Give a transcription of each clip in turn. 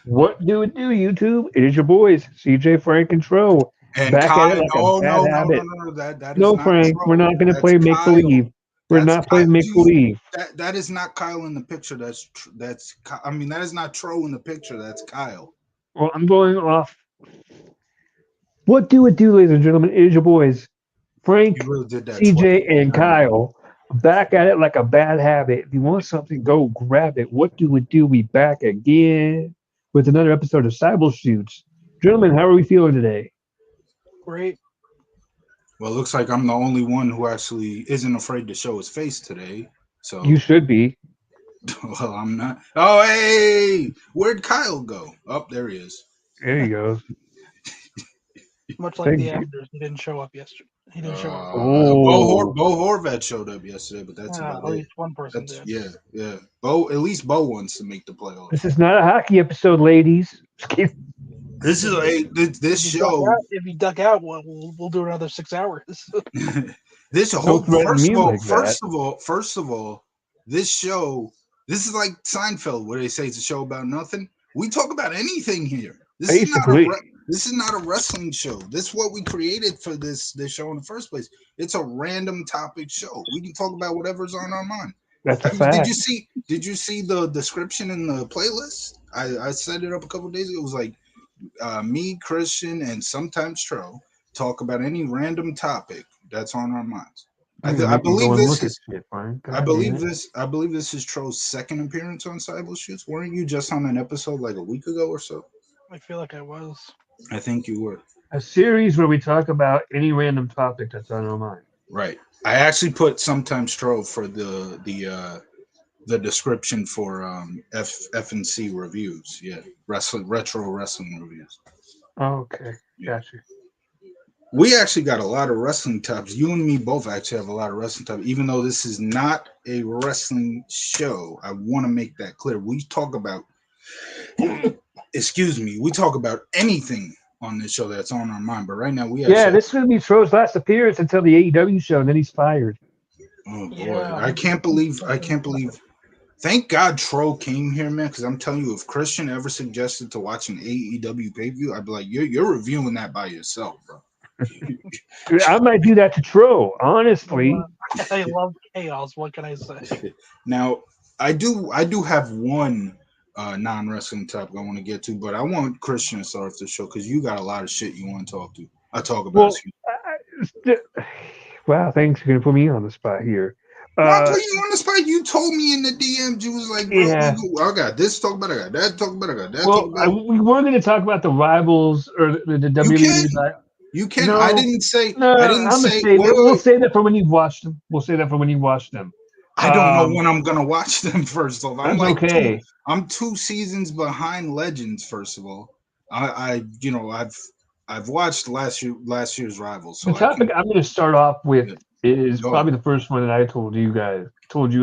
What do it do, YouTube? It is your boys, CJ, Frank, and Tro. And Back at it Kyle, like a no, bad no, no, no, habit. no, no. That is No, not Frank, we're Tro. not going to That's play make Kyle. believe. We're That's not playing Kyle. make believe. That is not Kyle in the picture. I mean, that is not Tro in the picture. That's Kyle. Well, I'm going off. What do it do, ladies and gentlemen? It is your boys, You Frank, really did that twice. CJ, and Kyle. Back at it like a bad habit. If you want something, go grab it. What do it do? We back again with another episode of Seibel Shoots. Gentlemen, how are we feeling today? Great. Well, it looks like I'm the only one who actually isn't afraid to show his face today. So, You should be. well, I'm not. Oh, hey, where'd Kyle go? Oh, there he is. There you go. Much like the Thank you. actors, he didn't show up yesterday. He didn't show up. Oh. Bo Horvat showed up yesterday, but that's At about it. least one person That's did. yeah. Bo, at least Bo wants to make the playoffs. This is not a hockey episode, ladies. Just kidding. This is this show. If you duck out, we'll do another 6 hours. This whole Don't threaten me like that. first of all, this show. This is like Seinfeld, where they say it's a show about nothing. We talk about anything here. Basically. This is not a wrestling show. This is what we created for this show in the first place. It's a random topic show. We can talk about whatever's on our mind. That's a I mean, fact. did you see the description in the playlist? I set it up a couple of days ago. It was like me, Christian, and sometimes Tro talk about any random topic that's on our minds. I believe this is. I believe this is Tro's second appearance on Seibel Shoots. Weren't you just on an episode like a week ago or so? I feel like I was. I think you were. A series where we talk about any random topic that's on our mind. Right. I actually put sometimes Tro for the description for F&C reviews. Yeah, retro wrestling reviews. Okay, gotcha. We actually got a lot of wrestling topics. You and me both actually have a lot of wrestling topics. Even though this is not a wrestling show, I want to make that clear. We talk about, we talk about anything on this show that's on our mind. But right now we actually, this is going to be Tro's last appearance until the AEW show, and then he's fired. Oh boy, yeah. I can't believe. Thank God Tro came here, man. Because I'm telling you, if Christian ever suggested to watch an AEW pay-per-view, I'd be like, you're reviewing that by yourself, bro. I might do that to Tro, honestly. I love chaos. What can I say? Now, I do have one non-wrestling topic I want to get to, but I want Christian to start the show because you got a lot of shit you want to talk about. Wow, thanks for going to put me on the spot here. Not putting you on the spot. You told me in the DMs, you was like, bro, I got this talk about, I got that talk about, I got that talk about. We were going to talk about the rivals or the WWE. You can. No, I didn't say. No, I didn't say. We'll say that for when you've watched them. I don't know when I'm gonna watch them. First of all, I'm like okay. I'm 2 seasons behind Legends. First of all, I've watched last year's Rivals. So the topic I'm going to start off with is probably the first one that I told you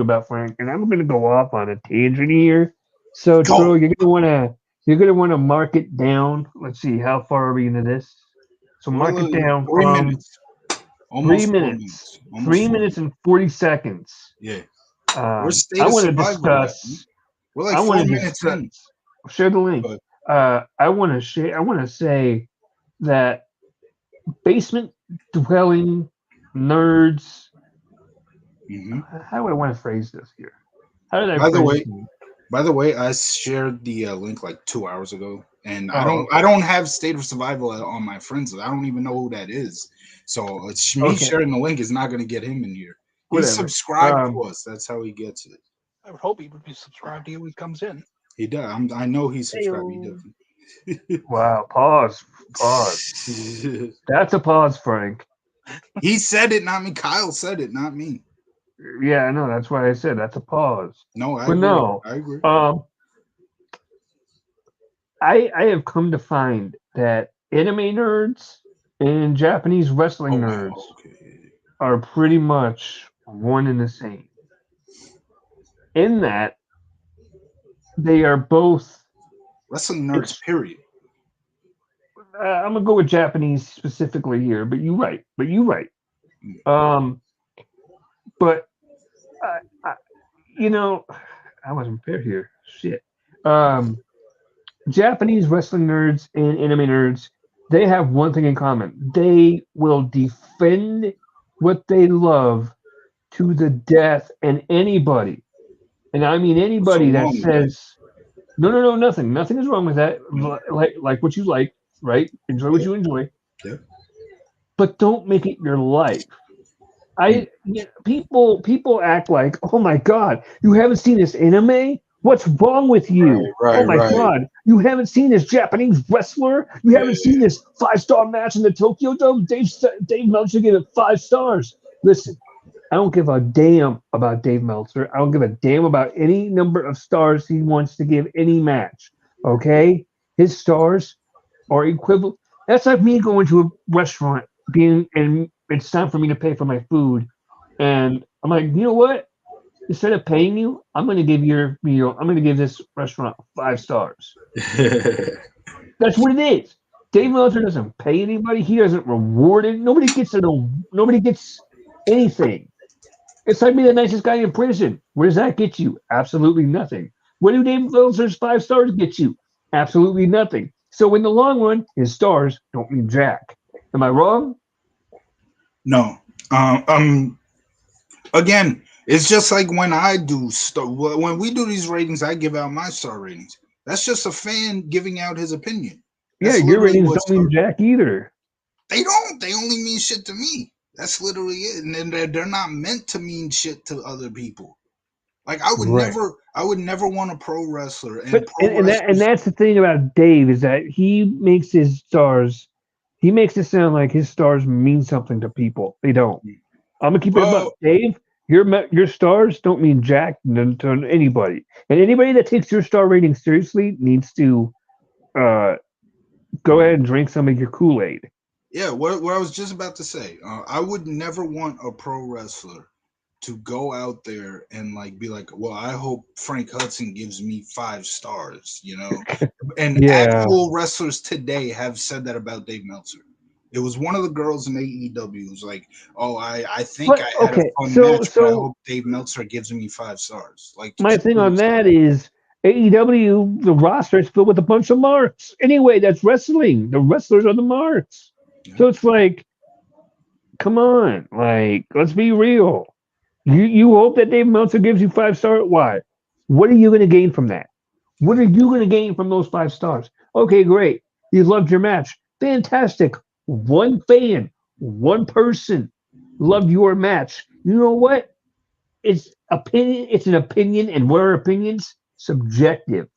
about, Frank, and I'm going to go off on a tangent here. So, Tro, you're going to want to mark it down. Let's see, how far are we into this? So mark it down. 3 minutes. Almost 3 minutes. 3 minutes and 40 seconds. Yeah. I want to discuss. We're like 4 minutes in. Share the link. I want to say that basement dwelling nerds. Mm-hmm. How do I want to phrase this here? How did I? By the way, I shared the link like 2 hours ago, and I don't have State of Survival on my friends list. I don't even know who that is. So it's me sharing the link is not going to get him in here. He's subscribed to us. That's how he gets it. I would hope he would be subscribed to you when he comes in. He does. I know he's subscribed. He does. Wow. Pause. That's a pause, Frank. He said it, not me. Kyle said it, not me. Yeah, I know. That's why I said that's a pause. No, I agree. I agree. I have come to find that anime nerds and Japanese wrestling nerds are pretty much one and the same. In that they are both wrestling nerds, period. I'm gonna go with Japanese specifically here, but you're right. But I wasn't prepared here. Shit. Um, Japanese wrestling nerds and anime nerds, they have one thing in common. They will defend what they love to the death, and anybody, and I mean What's so anybody that wrong with that? says, no, no, no, nothing. Nothing is wrong with that. No. Like what you like, right? Enjoy what Yeah. you enjoy, Yeah. but don't make it your life. Mm. People act like, oh my god, you haven't seen this anime? What's wrong with Right. you? Oh Right. my Right. god, you haven't seen this Japanese wrestler? You haven't Yeah. seen this 5-star match in the Tokyo Dome? Dave Meltzer gave it 5 stars. Listen, I don't give a damn about Dave Meltzer. I don't give a damn about any number of stars he wants to give any match. Okay, his stars are equivalent. That's like me going to a restaurant, being and it's time for me to pay for my food, and I'm like, you know what? Instead of paying you, I'm going to give your meal. I'm going to give this restaurant 5 stars. That's what it is. Dave Meltzer doesn't pay anybody. He doesn't reward it. Nobody gets it. Nobody gets anything. It's like being the nicest guy in prison. Where does that get you? Absolutely nothing. What do Dave Meltzer's 5 stars get you? Absolutely nothing. So in the long run, his stars don't mean jack. Am I wrong? No. Again, it's just like when I do stuff. When we do these ratings, I give out my star ratings. That's just a fan giving out his opinion. Yeah, That's your literally ratings what don't mean jack either. they don't. They only mean shit to me. That's literally it. And then they're not meant to mean shit to other people. Like Right. I would never want a pro wrestler and But pro and wrestlers. that's the thing about Dave is that he makes his stars. He makes it sound like his stars mean something to people. They don't. I'm gonna keep it above. Well, Dave, your stars don't mean jack to anybody, and anybody that takes your star rating seriously needs to uh, go ahead and drink some of your Kool Aid. yeah, what I was just about to say. I would never want a pro wrestler to go out there and like be like, well, I hope Frank Hudson gives me 5 stars, you know. And Yeah, actual wrestlers today have said that about Dave Meltzer. It was one of the girls in AEW who's like, "Oh, I think but I had a okay. fun So match, but I so hope Dave Meltzer gives me 5 stars." Like my thing on seriously. that is AEW. The roster is filled with a bunch of marks. Anyway, that's wrestling. The wrestlers are the marks. Yeah. So it's like, come on, like let's be real. You hope that Dave Meltzer gives you 5 stars. Why? What are you going to gain from that? What are you going to gain from those 5 stars? Okay, great. You loved your match. Fantastic. One fan, one person loved your match. You know what? It's opinion. It's an opinion, and what are opinions? Subjective.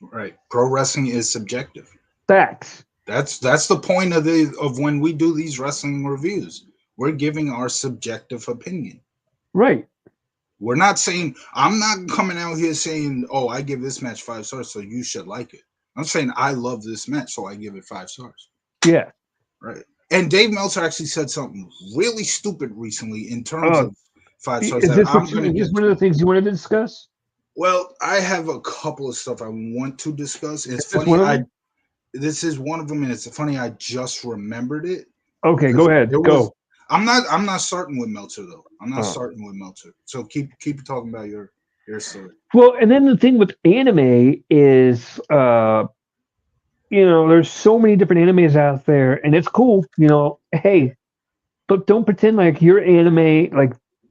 Right. Pro wrestling is subjective. Facts. That's the point of when we do these wrestling reviews. We're giving our subjective opinion. Right. We're not saying I'm not coming out here saying, "Oh, I give this match 5 stars, so you should like it." I'm saying I love this match, so I give it 5 stars. Yeah. Right. And Dave Meltzer actually said something really stupid recently in terms Oh, of 5 stars is that this I'm what going you? to Is this get one of the to. things you wanted to discuss? Well, I have a couple of stuff I want to discuss. It's Is this one funny. of I them? This is one of them, and it's funny. I just remembered it Okay, go because ahead. there was. Go. I'm not starting with Meltzer though. I'm not Oh. starting with Meltzer. So keep talking about your story. Well, and then the thing with anime is, there's so many different animes out there, and it's cool. Hey, but don't pretend like your anime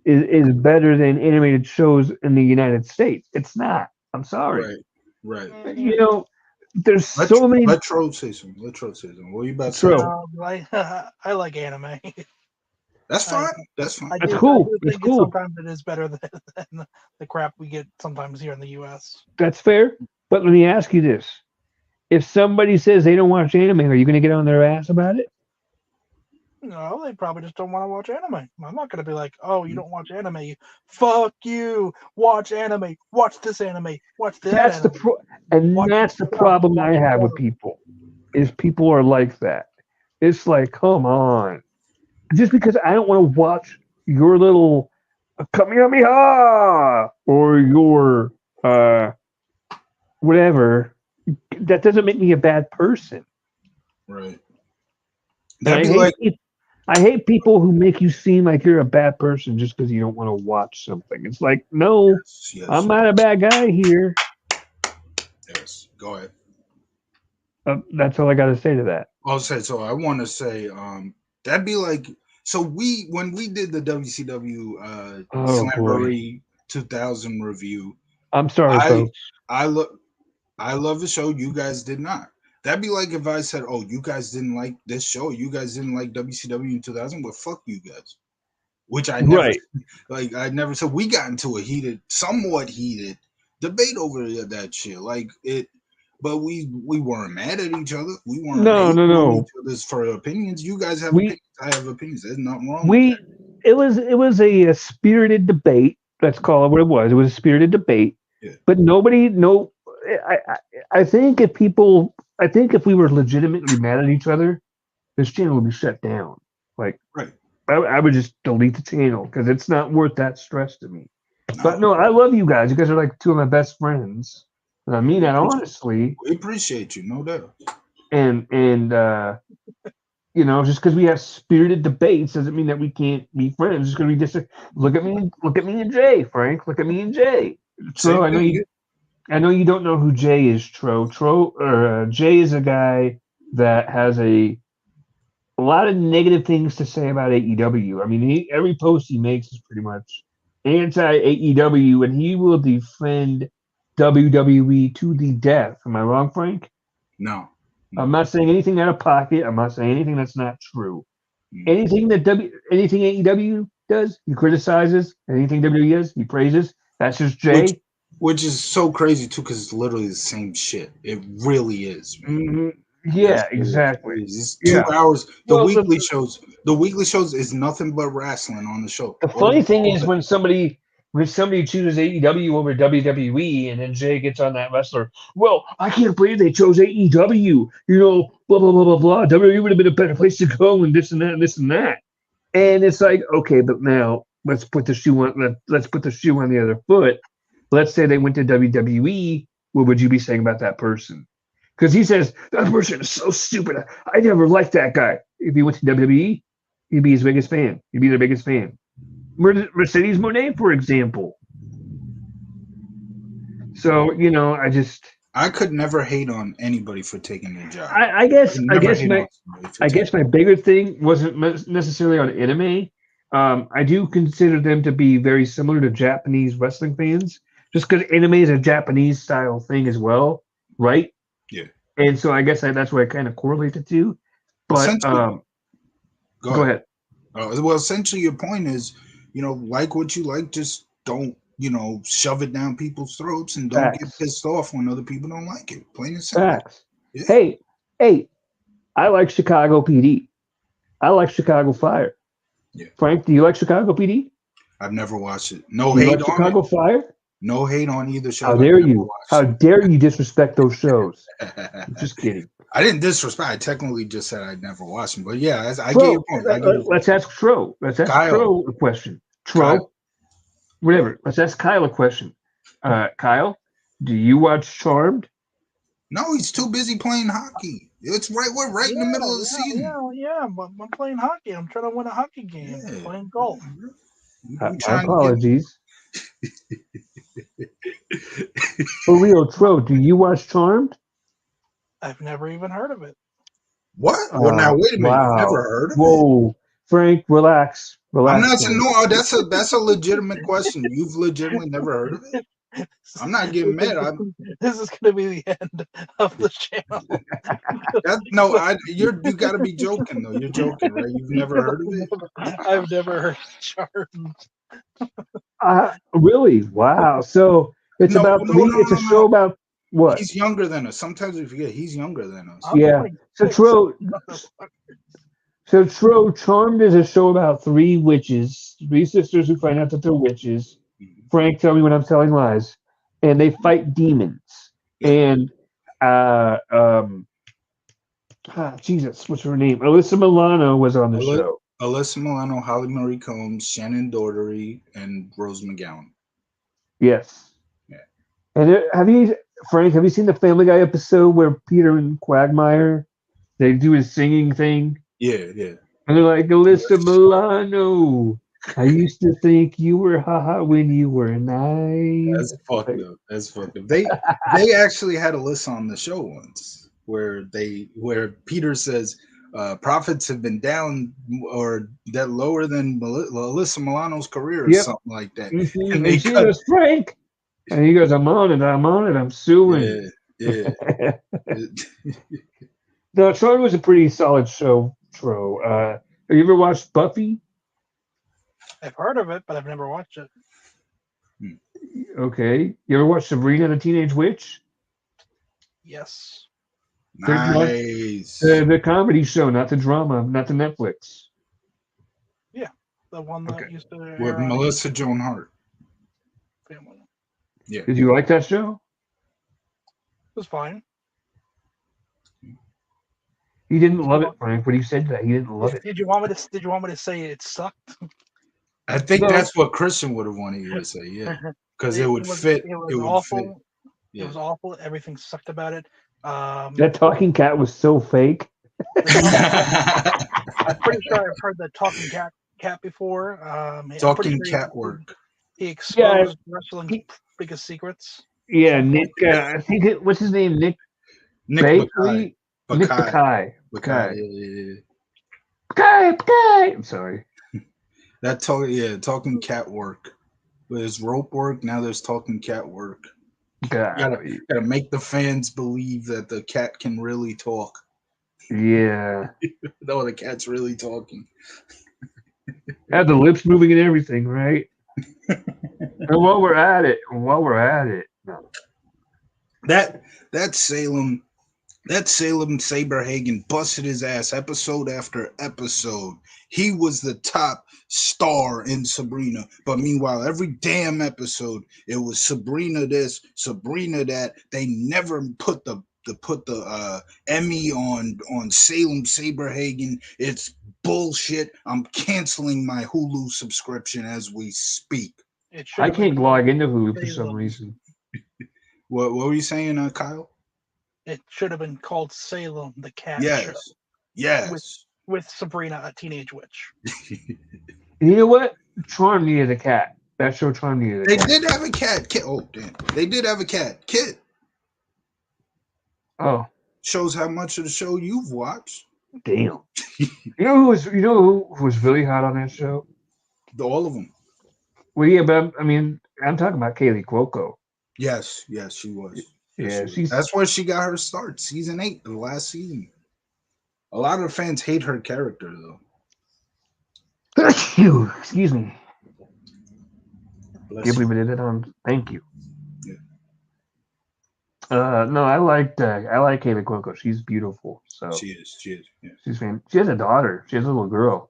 is better than animated shows in the United States. It's not. I'm sorry. Right, right. You know, there's Let so many. let Troll say something. Let Troll say something. What are you about to say, True. Troll? I like anime. That's I fine. That's fine. That's I cool. do It's think it cool. sometimes it is better than the crap we get sometimes here in the U.S. That's fair. But let me ask you this: if somebody says they don't watch anime, are you going to get on their ass about it? No, they probably just don't want to watch anime. I'm not going to be like, oh, you don't watch anime. Fuck you. Watch anime. Watch this anime. Watch that That's the anime. and Watch that's the stuff. problem Watch I have with more. people is people are like that. It's like, come on, just because I don't want to watch your little Kamehameha or your uh whatever, that doesn't make me a bad person. Right. And That'd be like I hate people who make you seem like you're a bad person just because you don't want to watch something. It's like, no, yes, I'm yes. not a bad guy here. Yes. Go ahead. That's all I got to say to that. I'll say so. I want to say that'd be like so we when we did the WCW Oh boy, Slamboree 2000 review. I'm sorry, I folks. I look I love the show. You guys did not. That'd be like if I said, "Oh, you guys didn't like this show. You guys didn't like WCW in 2000." Well, fuck you guys. Which I never Right? like. I never said we got into a somewhat heated debate over that shit. Like it, but we weren't mad at each other. We weren't No, no, hating on each no. other's for opinions. You guys have We opinions. I have opinions. There's nothing wrong with we it was a spirited debate. Let's call it what it was. It was a spirited debate. that. But nobody, no, I think I think if we were legitimately mad at each other, this channel would be shut down. Like, Yeah, right. I would just delete the channel because it's not worth that stress to me. But No, no, I love you guys. You guys are like two of my best friends, and I mean that honestly. we appreciate you, no doubt. And just because we have spirited debates doesn't mean that we can't be friends. Just because we just look at me and Jay, Frank. Look at me and Jay. Tro, Same thing. I know you don't know who Jay is, Tro. Jay is a guy that has a lot of negative things to say about AEW. I mean, every post he makes is pretty much anti AEW, and he will defend WWE to the death. Am I wrong, Frank? No, I'm no. not saying anything out of pocket. I'm not saying anything that's not true. Mm. Anything AEW does, he criticizes. Anything WWE does, he praises. That's just Which Jay. which is so crazy too, because it's literally the same shit. It really is, man. hmm That's Yeah, what it exactly. is. It's Yeah. 2 hours. The Well, weekly shows. The weekly shows is nothing but wrestling on the show. the Or funny thing is when somebody chooses AEW over WWE, and then Jay gets on that wrestler. Well, I can't believe they chose AEW. Blah blah blah blah blah. WWE would have been a better place to go, and this and that and this and that. And it's like, okay, but now let's put the shoe on the other foot. Let's say they went to WWE. What would you be saying about that person? Because he says that person is so stupid. I never liked that guy. If he went to WWE, he'd be his biggest fan. He'd be their biggest fan. Mercedes Monet, for example. So I could never hate on anybody for taking their job. I I guess could I never guess hate on my somebody for I taking. guess my bigger thing wasn't necessarily on anime. I do consider them to be very similar to Japanese wrestling fans, just because anime is a Japanese style thing as well, right? Yeah. And so I guess that's where I kind of correlate the two. But Essentially, go go ahead. ahead. Well, essentially, your point is, like what you like, just don't, shove it down people's throats and don't get Facts. pissed off when other people don't like it. Plain and simple. Facts. Yeah. Hey, I like Chicago PD. I like Chicago Fire. Yeah. Frank, do you like Chicago PD? I've never watched it. No Do you hate like on it. Chicago Fire? No hate on either show. How I've dare never you? How watched dare you disrespect those shows? it. Just kidding. I didn't disrespect. I technically just said I'd never watched them. But yeah, I get your Tro, point. I get your point. let's ask Tro. Let's ask Kyle. Tro a question. Kyle. Tro, whatever. Let's ask Kyle a question. Kyle, do you watch Charmed? No, he's too busy playing hockey. It's right. We're right in the middle of the season. Yeah. I'm playing hockey. I'm trying to win a hockey game. Yeah. Playing golf. We're My apologies. For real, Tro, do you watch Charmed? I've never even heard of it. What? Well, now wait a minute. Wow. You've never heard of it? Whoa, Frank, relax. I'm not Frank. saying no. That's a legitimate question. You've legitimately never heard of it? I'm not getting mad. This is going to be the end of the channel. You got to be joking though. You're joking, right? You've never heard of it? I've never heard of Charmed. Really? Wow. So it's it's a show about what? He's younger than us. Sometimes we forget he's younger than us. Yeah. So Tro, Charmed is a show about three sisters who find out that they're witches. Frank, tell me when I'm telling lies. And they fight demons. Yeah. And Jesus, what's her name? Alyssa Milano was on the show. Alyssa Milano, Holly Marie Combs, Shannon Doherty, and Rose McGowan. Yes. Yeah. And have you seen the Family Guy episode where Peter and Quagmire, they do his singing thing? Yeah. And they're like, Alyssa Milano. I used to think you were haha when you were naive. That's fucked up. That's fucked up. They actually had a list on the show once where Peter says profits have been down or that lower than Alyssa Milano's career or Yep. something like that. Mm-hmm. And And they she cut. goes, Frank. And he goes, I'm on it, I'm suing. Yeah, yeah. No, Troy was a pretty solid show, Tro. Have you ever watched Buffy? I've heard of it, but I've never watched it. Okay. You ever watched Sabrina the Teenage Witch? Yes. Nice. The comedy show, not the drama, not the Netflix. Yeah, the one that Okay. used to With air on Melissa Joan Hart. Family. Yeah. Did you like that show? It was fine. He didn't love it, Frank. When he said that, he didn't love it. Did you want me to say it sucked? I think No. that's what Christian would have wanted you to say, yeah. Because it would fit. It was It would awful. fit. Yeah. It was awful. Everything sucked about it. That talking cat was so fake. I'm pretty sure I've heard the talking cat before. Talking cat work. He exposed wrestling's biggest secrets. Yeah, Nick. I think what's his name? Nick Bakley. Nick Bakai. Bakai. Bakai. I'm sorry. That talking cat work. There's rope work. Now there's talking cat work. Gotta make the fans believe that the cat can really talk. Yeah. No, the cat's really talking. Have the lips moving and everything, right? And while we're at it, no. That Salem Saberhagen busted his ass episode after episode. He was the top star in Sabrina, but meanwhile, every damn episode it was Sabrina this, Sabrina that. They never put the Emmy on Salem Saberhagen. It's bullshit. I'm canceling my Hulu subscription as we speak. I can't log into Hulu for some reason. What were you saying, Kyle? It should have been called Salem the Cat Show. Yes. With Sabrina, a teenage witch. You know what? Charm needed a cat. That show Charm needed a cat. They did have a cat. Kit. Oh, damn. They did have a cat. Kit. Oh. Shows how much of the show you've watched. Damn. You know who was really hot on that show? All of them. Well, yeah, but I'm talking about Kaylee Cuoco. Yes, she was. Yeah, that's where she got her start. Season 8, the last season. A lot of fans hate her character, though. Excuse me. Bless Can't you. believe I did it on. Thank you. Yeah. No, I like Kaylee Cuoco. She's beautiful. So she is. Yeah. She's she has a daughter. She has a little girl.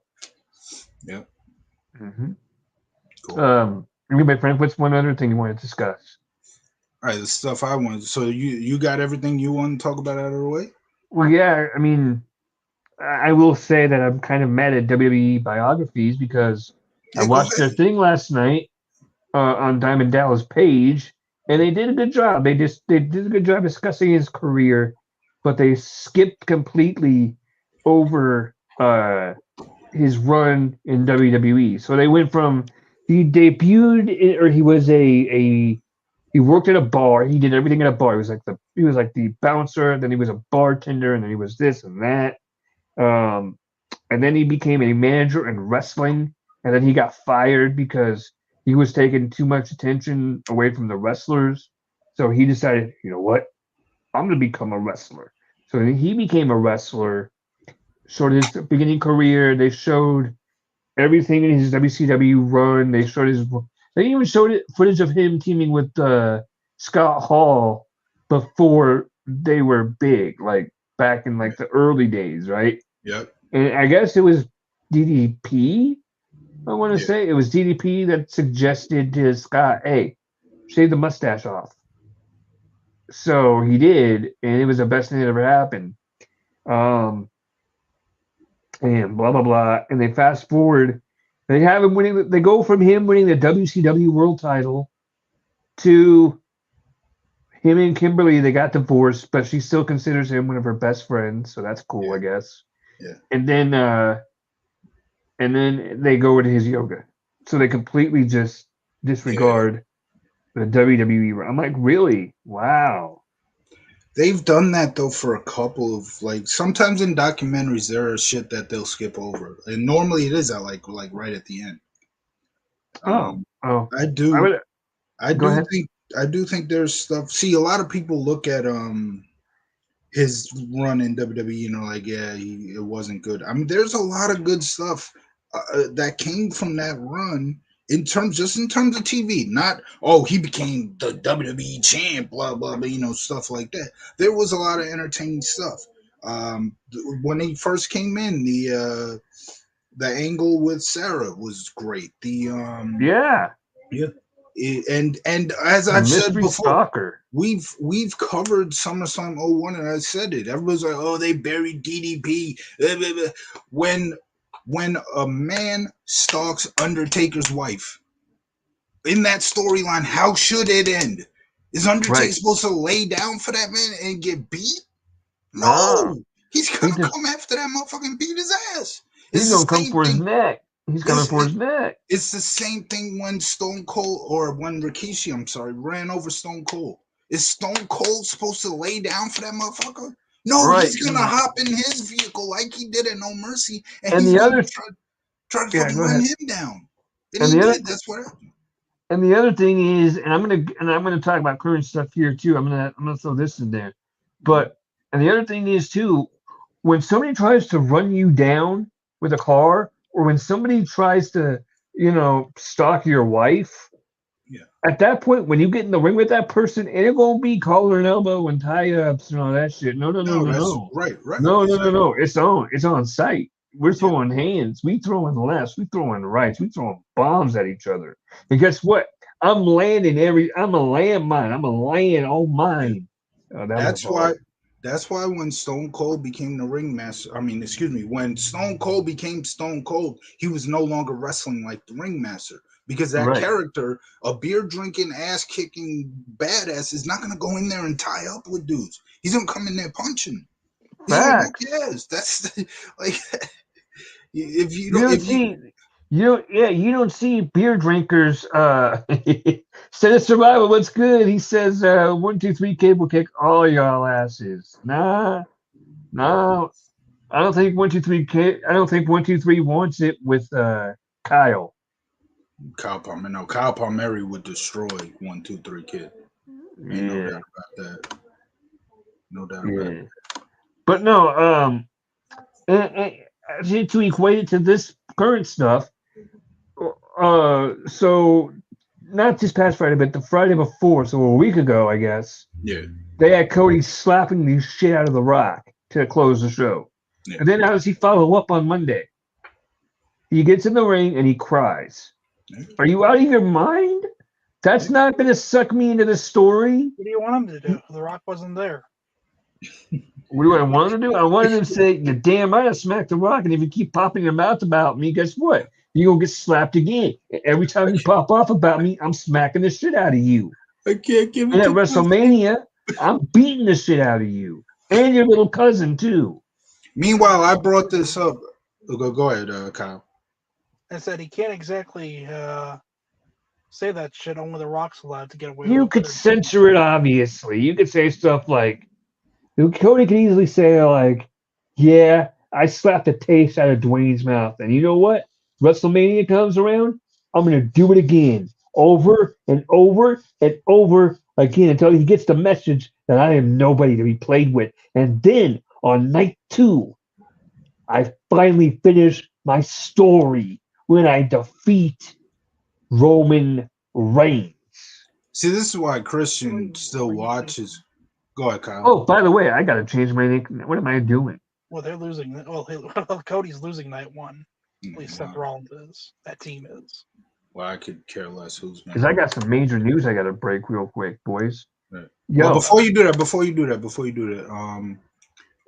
Yep. Mm-hmm. Cool. Anyway, Frank, what's one other thing you want to discuss? All right, the stuff I wanted. So you got everything you want to talk about out of the way? Well, yeah. I will say that I'm kind of mad at WWE biographies because I watched their thing last night on Diamond Dallas Page, and they did a good job. They did a good job discussing his career, but they skipped completely over his run in WWE. So they went from he debuted or he was he worked at a bar. He did everything at a bar. He was like the bouncer. Then he was a bartender, and then he was this and that. And then he became a manager in wrestling. And then he got fired because he was taking too much attention away from the wrestlers. So he decided, you know what? I'm going to become a wrestler. So he became a wrestler. Showed his beginning career. They showed everything in his WCW run. They even showed footage of him teaming with Scott Hall before they were big, like back in like the early days, right? Yep. And I guess it was DDP. I want to say it was DDP that suggested to Scott, "Hey, shave the mustache off." So he did, and it was the best thing that ever happened. And blah blah blah. And they fast forward. They have him winning. They go from him winning the WCW World Title to him and Kimberly. They got divorced, but she still considers him one of her best friends. So that's cool, I guess. Yeah. And then they go into his yoga. so they completely just disregard the WWE. I'm like, really? Wow. They've done that though for a couple of like sometimes in documentaries there are shit that they'll skip over, and normally it is at like right at the end. Oh, Um, oh. I I do would I go do ahead. think I do think there's stuff. See, a lot of people look at his run in WWE, like it wasn't good. I mean, there's a lot of good stuff that came from that run in terms of TV. Not he became the WWE champ, blah blah blah, stuff like that. There was a lot of entertaining stuff. When he first came in, the angle with Sarah was great. Yeah, Yeah, and as the I've said mystery before, stalker. we've covered SummerSlam '01, and I said it. Everybody's like, "Oh, they buried DDP." Blah, blah, blah. When a man stalks Undertaker's wife in that storyline, how should it end? Is Undertaker Right. supposed to lay down for that man and get beat? No, No, he's he gonna just come after that motherfucker and beat his ass. he's It's gonna the come same for his thing. neck. He's coming It's for his neck. it's the same thing when Stone Cold or when Rikishi, I'm sorry, ran over Stone Cold. Is Stone Cold supposed to lay down for that motherfucker? No, Right. he's gonna hop in his vehicle like he did at No Mercy, and And he's the gonna other, try to yeah, fucking go run ahead. him down. And And he the other, did. That's what happened. and the other thing is, and I'm gonna talk about current stuff here too. I'm gonna throw this in there, but and the other thing is too, when somebody tries to run you down with a car, or when somebody tries to, stalk your wife, Yeah. at that point, when you get in the ring with that person, it ain't gonna be collar and elbow and tie ups and all that shit. No, no, no, No, no, that's no, right, no, no, no, exactly. no. It's on site. We're Yeah. throwing hands. We throwing lefts. We throwing rights. We throwing bombs at each other. And guess what? I'm a landmine. I'm a land all Yeah. mine. Oh, that was a That's why bar. that's why when Stone Cold became the ringmaster, I mean, excuse me, when Stone Cold became Stone Cold, he was no longer wrestling like the ringmaster because that Right. character, a beer drinking, ass kicking badass, is not gonna go in there and tie up with dudes. He's gonna come in there punching. He's gonna whoop Facts. your ass. That's like if you You don't don't if you see you don't see beer drinkers Senate Survival, what's good? He says 1 2 3 cable kick all y'all asses. Nah, no. I don't think 1 2 3 wants it with Kyle. Kyle Palmer, no, Kyle Palmieri would destroy 1 2 3 kid. Ain't no Yeah, doubt about that. No doubt about it. yeah. But no, to equate it to this current stuff, so not this past Friday, but the Friday before, so a week ago, I guess, Yeah, they had Cody slapping the shit out of The Rock to close the show. yeah. And then how does he follow up on Monday? He gets in the ring and he cries. Yeah. Are you out of your mind? That's not going to suck me into the story. What do you want him to do? The Rock wasn't there. What do I want him to do? I wanted him to say, "You damn right, I smacked The Rock, and if you keep popping your mouth about me, guess what? You're going to get slapped again. And every time you pop off about me, I'm smacking the shit out of you. I can't give And it at to WrestleMania, I'm beating the shit out of you. And your little cousin, too." Meanwhile, I brought this up. Go ahead, Kyle. I said he can't exactly say that shit. Only The Rock's allowed to get away You with could it. censor it, obviously. You could say stuff like, Cody could easily say, like, yeah, I slapped the taste out of Dwayne's mouth. And you know what? WrestleMania comes around, I'm going to do it again. Over and over and over again until he gets the message that I am nobody to be played with. And then on night 2, I finally finish my story when I defeat Roman Reigns. See, this is why Christian still watches. Go ahead, Kyle. Oh, by the way, I got to change my name. What am I doing? Well, they're losing. Well, Cody's losing night 1. At least Seth Wow. Rollins is. That team is. Well, I could care less who's Because man. I got some major news I got to break real quick, boys. Right. Yo, Well, before you do that,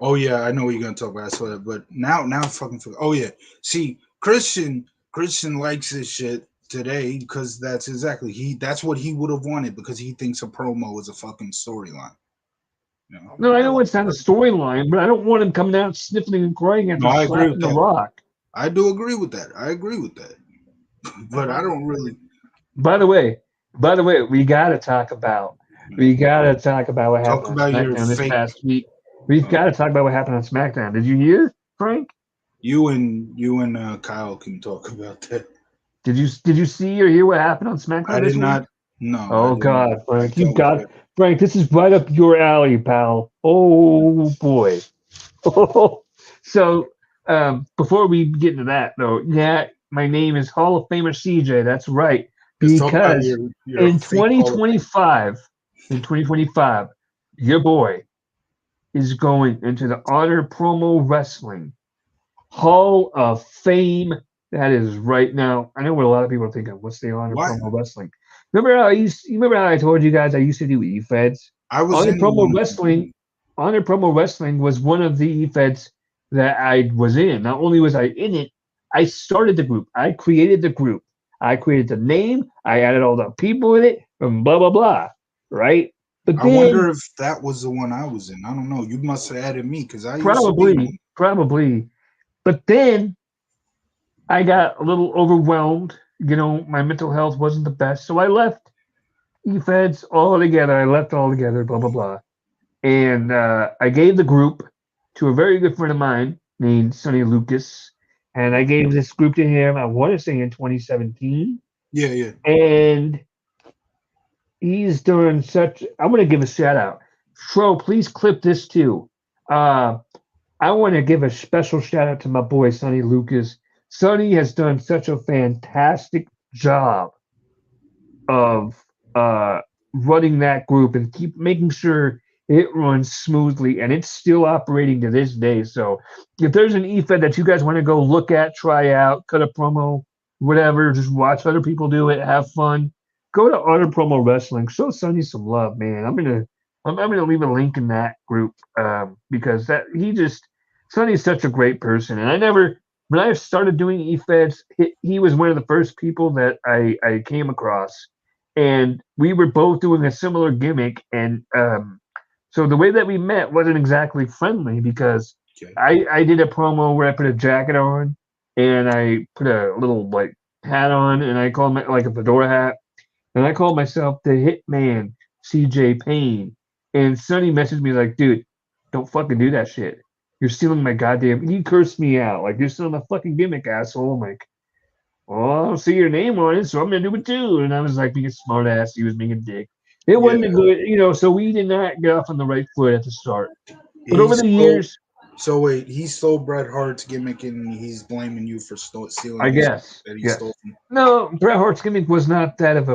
oh yeah, I know what you're gonna talk about. I saw that, but now I fucking forgot. Oh yeah, see, Christian likes this shit today because that's what he would have wanted because he thinks a promo is a fucking storyline. You know? no, I know it's not a storyline, but I don't want him coming out sniffling and crying No, after I agree with slapping The that. Rock. I do agree with that. I agree with that. but I don't really. By the way, we gotta talk about what Talk happened on about your SmackDown this fake. past week. We've Uh, got to talk about what happened on SmackDown. Did you hear, Frank? you and Kyle can talk about that. Did you see or hear what happened on I SmackDown did this week? not. No, I Oh did not. God, Frank, you Tell me. got Frank. This is right up your alley, pal. Oh boy. So before we get into that, though, yeah, my name is Hall of Famer CJ. That's right, Let's talk about because your in fake Hall of Fame. 2025, your boy is going into the Honor Promo Wrestling Hall of Fame. That is right now. I know what a lot of people are thinking. What's the Honor What? Promo Wrestling? Remember how I told you guys I used to do E-Feds? I was Honor in one Promo of Wrestling them. Honor Promo Wrestling was one of the E-Feds that I was in. Not only was I in it, I started the group. I created the group. I created the name. I added all the people in it, and blah blah blah. Right? But I wonder then if that was the one I was in. I don't know. You must have added me because I used to be in one. probably. But then I got a little overwhelmed. You know, my mental health wasn't the best, so I left E-Feds altogether. I left altogether. Blah blah blah. And I gave the group to a very good friend of mine named Sonny Lucas, and I gave this group to him. I want to say in 2017, Yeah, yeah. and he's done such. I want to give a shout out. Fro, please clip this too. Uh, I want to give a special shout out to my boy Sonny Lucas. Sonny has done such a fantastic job of running that group and keep making sure it runs smoothly, and it's still operating to this day. So if there's an EFED that you guys want to go look at, try out, cut a promo, whatever, just watch other people do it, have fun. Go to Honor Promo Wrestling. Show Sonny some love, man. I'm gonna leave a link in that group because that Sonny's such a great person, and I never when I started doing EFEDs, he was one of the first people that I came across, and we were both doing a similar gimmick, and so the way that we met wasn't exactly friendly because Okay. I did a promo where I put a jacket on and I put a little like hat on and I called my like a fedora hat and I called myself the Hitman CJ Payne. And Sonny messaged me like, dude, don't fucking do that shit. You're stealing my goddamn. He cursed me out like you're stealing the fucking gimmick, asshole. I'm like, well, I don't see your name on it, so I'm gonna do it too. And I was like being a smart ass. He was being a dick. It Yeah. wasn't a good, so we did not get off on the right foot at the start. But He over the stole. years, So wait, he stole Bret Hart's gimmick and he's blaming you for I stealing his guess, that he yes. stole from. No, Bret Hart's gimmick was not that of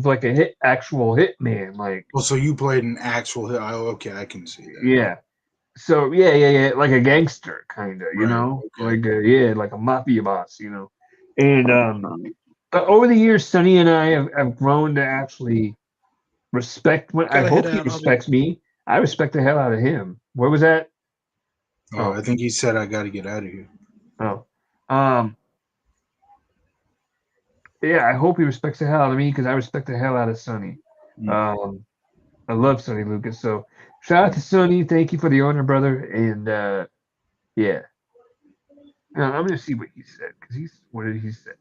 like a actual hitman. Like, Oh, so you played an actual hit. Oh, okay, I can see that. yeah. So yeah, like a gangster kind of, Right. Okay. like a mafia boss, And but over the years, Sonny and I have grown to actually respect. When I Gotta head hope he out, Hobby. respects me. I respect the hell out of him. Where was that? Oh, Oh, I think he said I got to get out of here. oh, um, yeah. I hope he respects the hell out of me because I respect the hell out of Sonny. Um, I love Sonny Lucas. So shout out to Sonny. Thank you for the honor, brother. And yeah. I'm gonna see what he said because what did he say?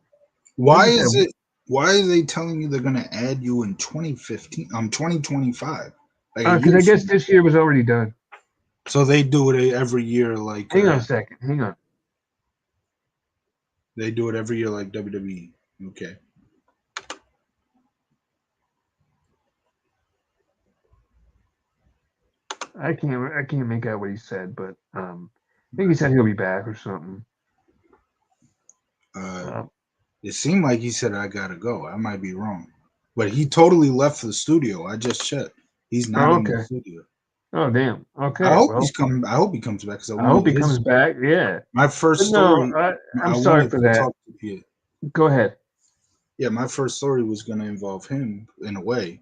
Why He is said, it? Why are they telling you they're going to add you in 2015? 2025, like a because year I from guess now. this year was already done. So they do it every year, like Hang on a second. Hang on. they do it every year, like WWE. Okay. I can't make out what he said, but I think he said he'll be back or something. Um, It seemed like he said I gotta go. I might be wrong, but he totally left the studio. I just checked. He's not in the okay. studio. Oh damn. I Okay. hope Well, I hope he comes back because I I hope wanted he comes his. back. Yeah. My But first no, story. I'm I sorry wanted for to that. talk to you. Go ahead. Yeah, my first story was going to involve him in a way.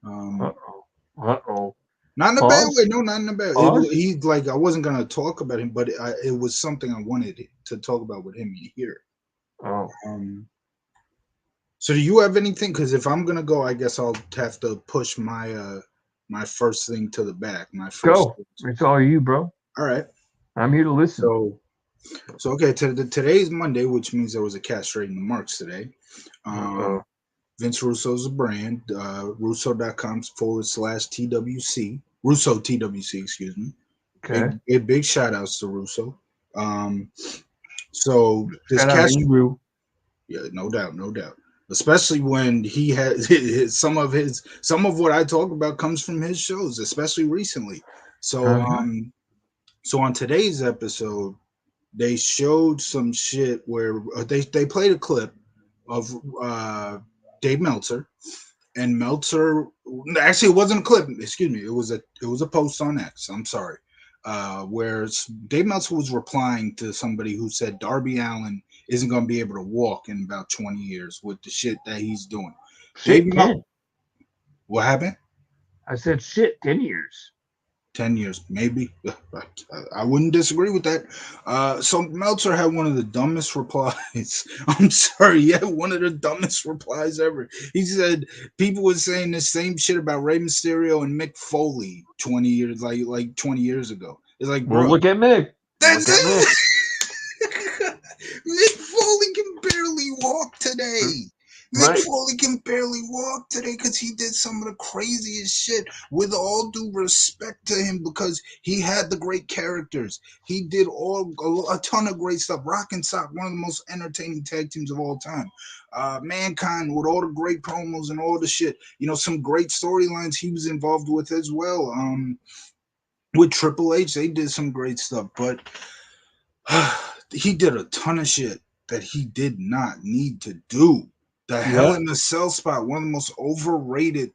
Uh oh. Uh oh. Not in a bad way. Pause. No, not in a bad. Pause. He like I wasn't gonna talk about him, but it was something I wanted to talk about with him here. Oh. So do you have anything? Because if I'm gonna go, I guess I'll have to push my first thing to the back. My first. Go. It's all you, bro. All right. I'm here to listen. So okay. Today's Monday, which means there was a castrating the marks today. Uh-oh. Vince Russo's a brand. Russo.com/TWC. Russo TWC, excuse me. Okay. Big shout outs to Russo. Um, so this Shout out cash, Ebru. yeah, no doubt, no doubt. Especially when he has some of what I talk about comes from his shows, especially recently. So Uh-huh. so on today's episode, they showed some shit where they played a clip of Dave Meltzer, and Meltzer actually it wasn't a clip. Excuse me, it was a post on X. I'm sorry, where Dave Meltzer was replying to somebody who said Darby Allin isn't going to be able to walk in about 20 years with the shit that he's doing. Dave Shit, Meltzer, 10. what happened? I said shit, 10 years. 10 years, maybe. I wouldn't disagree with that. So Meltzer had one of the dumbest replies. I'm sorry, he had one of the dumbest replies ever. He said people were saying the same shit about Rey Mysterio and Mick Foley 20 years, like 20 years ago. It's like, Well, bro, look at Mick. that's Look at Mick. Mick Foley can barely walk today. Mick Right. Foley can barely walk today because he did some of the craziest shit. With all due respect to him, because he had the great characters, he did a ton of great stuff. Rock and Sock, one of the most entertaining tag teams of all time. Mankind with all the great promos and all the shit. You know, some great storylines he was involved with as well. With Triple H, they did some great stuff, but he did a ton of shit that he did not need to do. The Hell Yeah. in a Cell spot, one of the most overrated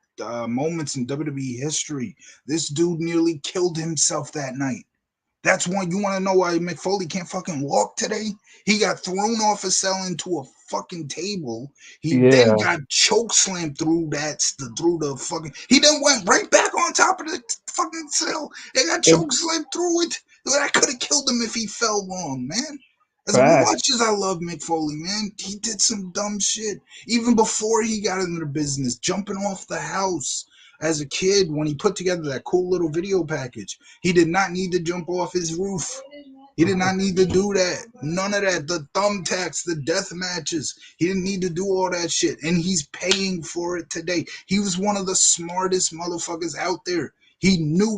moments in WWE history. This dude nearly killed himself that night. That's one. You want to know why Mick Foley can't fucking walk today? He got thrown off a cell into a fucking table. He then Yeah. got choke slammed through the fucking. He then went right back on top of the fucking cell. They got And choke slammed through it. That could have killed him if he fell wrong, man. As much facts. as I love Mick Foley, man, he did some dumb shit. Even before he got into the business, jumping off the house as a kid when he put together that cool little video package. He did not need to jump off his roof. He did not need to do that. None of that. The thumbtacks, the death matches. He didn't need to do all that shit. And he's paying for it today. He was one of the smartest motherfuckers out there. He knew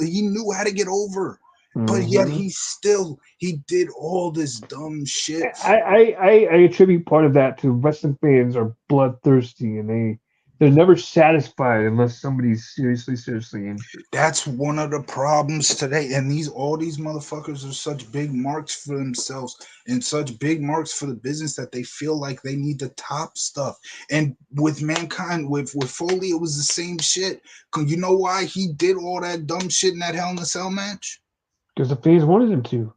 he knew how to get over. But yet Mm-hmm. he did all this dumb shit. I attribute part of that to wrestling fans are bloodthirsty and they're never satisfied unless somebody's seriously injured. That's one of the problems today. And all these motherfuckers are such big marks for themselves and such big marks for the business that they feel like they need to top stuff. And with Mankind, with Foley, it was the same shit. You know why he did all that dumb shit in that Hell in a Cell match? Because the fans wanted him to.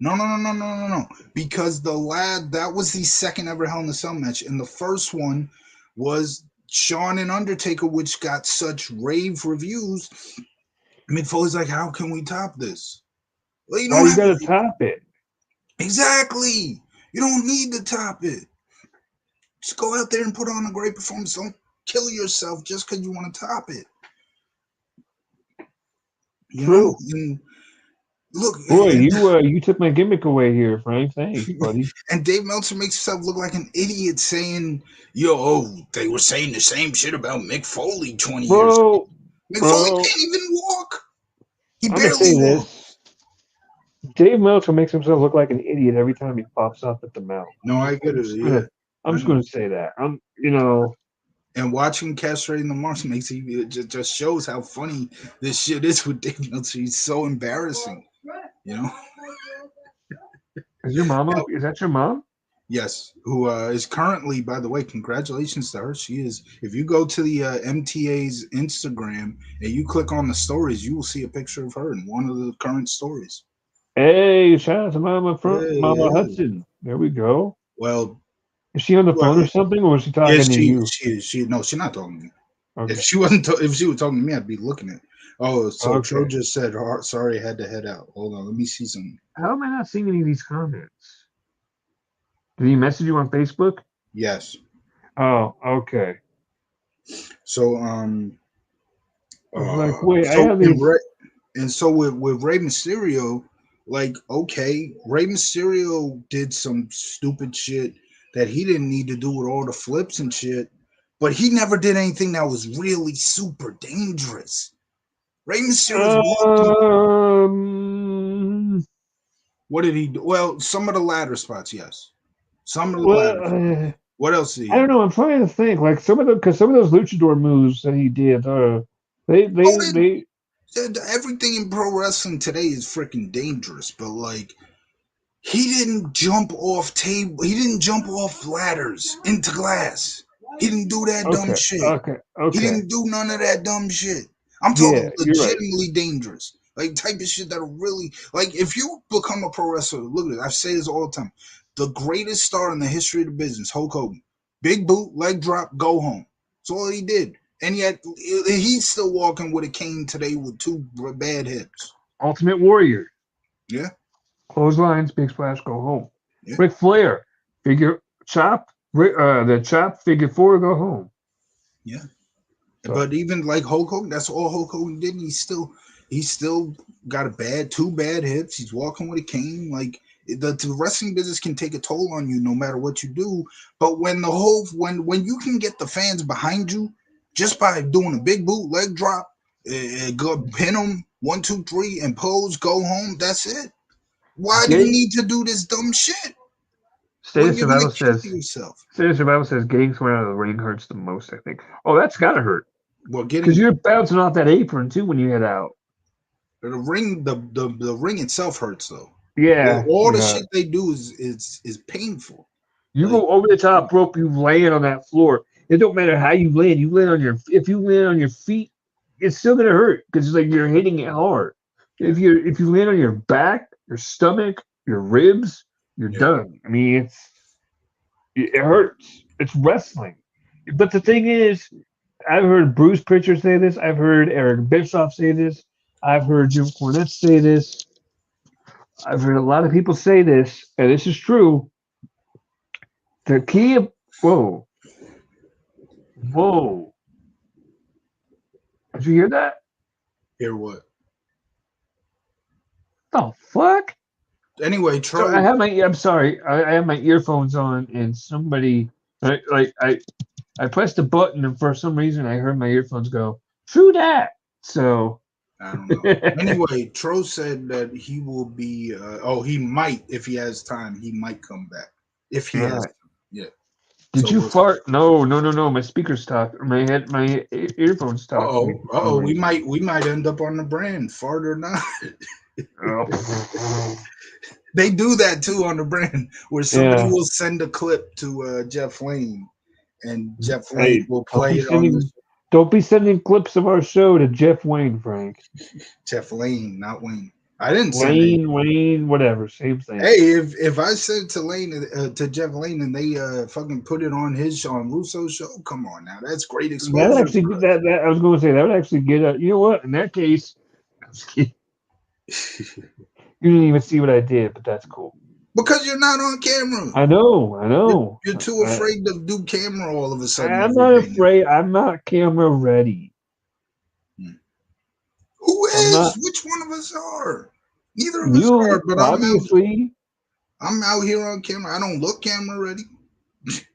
No. Because that was the second ever Hell in a Cell match. And the first one was Shawn and Undertaker, which got such rave reviews. Mick Foley's like, how can we top this? Well, you Why don't you have gotta top it? exactly. You don't need to top it. Just go out there and put on a great performance. Don't kill yourself just because you want to top it. You know? True. And look, Boy, you took my gimmick away here, Frank. Thanks, buddy. and Dave Meltzer makes himself look like an idiot saying, they were saying the same shit about Mick Foley 20 years ago. Bro, Mick Foley bro, can't even walk. He I'm gonna barely say walks. this. Dave Meltzer makes himself look like an idiot every time he pops up at the mouth. No, I get it. Yeah. I'm just gonna say that. You know. And watching Castrating the Marks makes it just shows how funny this shit is with Dave Meltzer. He's so embarrassing, you know. Is that your mom? Yes, who is currently, by the way, congratulations to her. She is. If you go to the MTA's Instagram and you click on the stories, you will see a picture of her in one of the current stories. Hey, shout out to Mama Hey. Hudson. There we go. Well, Is she on the phone or something, or is she talking yes, to you? no, she's not talking to me. Okay. If she was talking to me, I'd be looking at. Oh, so Okay. Tro just said, sorry, I had to head out. Hold on, let me see something. How am I not seeing any of these comments? Did he message you on Facebook? Yes. Oh, okay. So I was like, wait, I have these. And so with Rey Mysterio, like, okay, Rey Mysterio did some stupid shit that he didn't need to do with all the flips and shit. But he never did anything that was really super dangerous. Rey Mysterio's walking. What did he do? Well, some of the ladder spots, yes. Some of the ladder spots. What else did he I don't know. I'm trying to think. Like some of those luchador moves that he did, they everything in pro wrestling today is freaking dangerous, but like he didn't jump off table. He didn't jump off ladders into glass. He didn't do that dumb shit. He okay. didn't do none of that dumb shit. I'm Yeah, talking you're right. legitimately dangerous. Like type of shit that'll really like if you become a pro wrestler, look at it. I say this all the time. The greatest star in the history of the business, Hulk Hogan. Big boot, leg drop, go home. That's all he did. And yet he's still walking with a cane today with two bad hips. Ultimate Warrior. Yeah. Clotheslines, big splash, go home. Yeah. Ric Flair, figure chop, the chop, figure four, go home. Yeah. So. But even like Hulk Hogan, that's all Hulk Hogan did. And he still got two bad hips. He's walking with a cane. Like the wrestling business can take a toll on you no matter what you do. But when when you can get the fans behind you just by doing a big boot, leg drop, go pin them 1, 2, 3, and pose, go home. That's it. Why do you need to do this dumb shit? State of Survival says. State of Survival says getting someone out of the ring hurts the most. I think. Oh, that's gotta hurt. Well, because you're bouncing off that apron too when you head out. The ring, the ring itself hurts though. Yeah, all the shit they do is painful. You go over the top rope, you land on that floor. It don't matter how you land. If you land on your feet, it's still gonna hurt because like you're hitting it hard. Yeah. If you land on your back, your stomach, your ribs, you're done. I mean, it hurts. It's wrestling. But the thing is, I've heard Bruce Pritchard say this. I've heard Eric Bischoff say this. I've heard Jim Cornette say this. I've heard a lot of people say this, and this is true. The key of whoa. Did you hear that? Hear what? The fuck? Anyway, so I have I'm sorry. I have my earphones on, and somebody I pressed a button, and for some reason I heard my earphones go, "True that." So I don't know. Anyway, Tro said that he will be. He might if he has time. He might come back if he has time. Yeah. Did you fart? No. My speakers talk. My earphones talk. We might end up on the brand. Fart or not. They do that too on the brand, where somebody will send a clip to Jeff Lane, and Jeff Lane will play it on the. Don't be sending clips of our show to Jeff Wayne, Frank. Jeff Lane, not Wayne. I didn't send Wayne, whatever, same thing. Hey, if I sent to Jeff Lane and they fucking put it on Russo's show, come on now, that's great exposure. That actually that I was going to say that would actually get a. You know what? In that case, you didn't even see what I did, but that's cool. Because you're not on camera. I know. You're too afraid to do camera all of a sudden. I'm not afraid. I'm not camera ready. Who is? Which one of us are? Neither of us are, but obviously. I'm out here on camera. I don't look camera ready.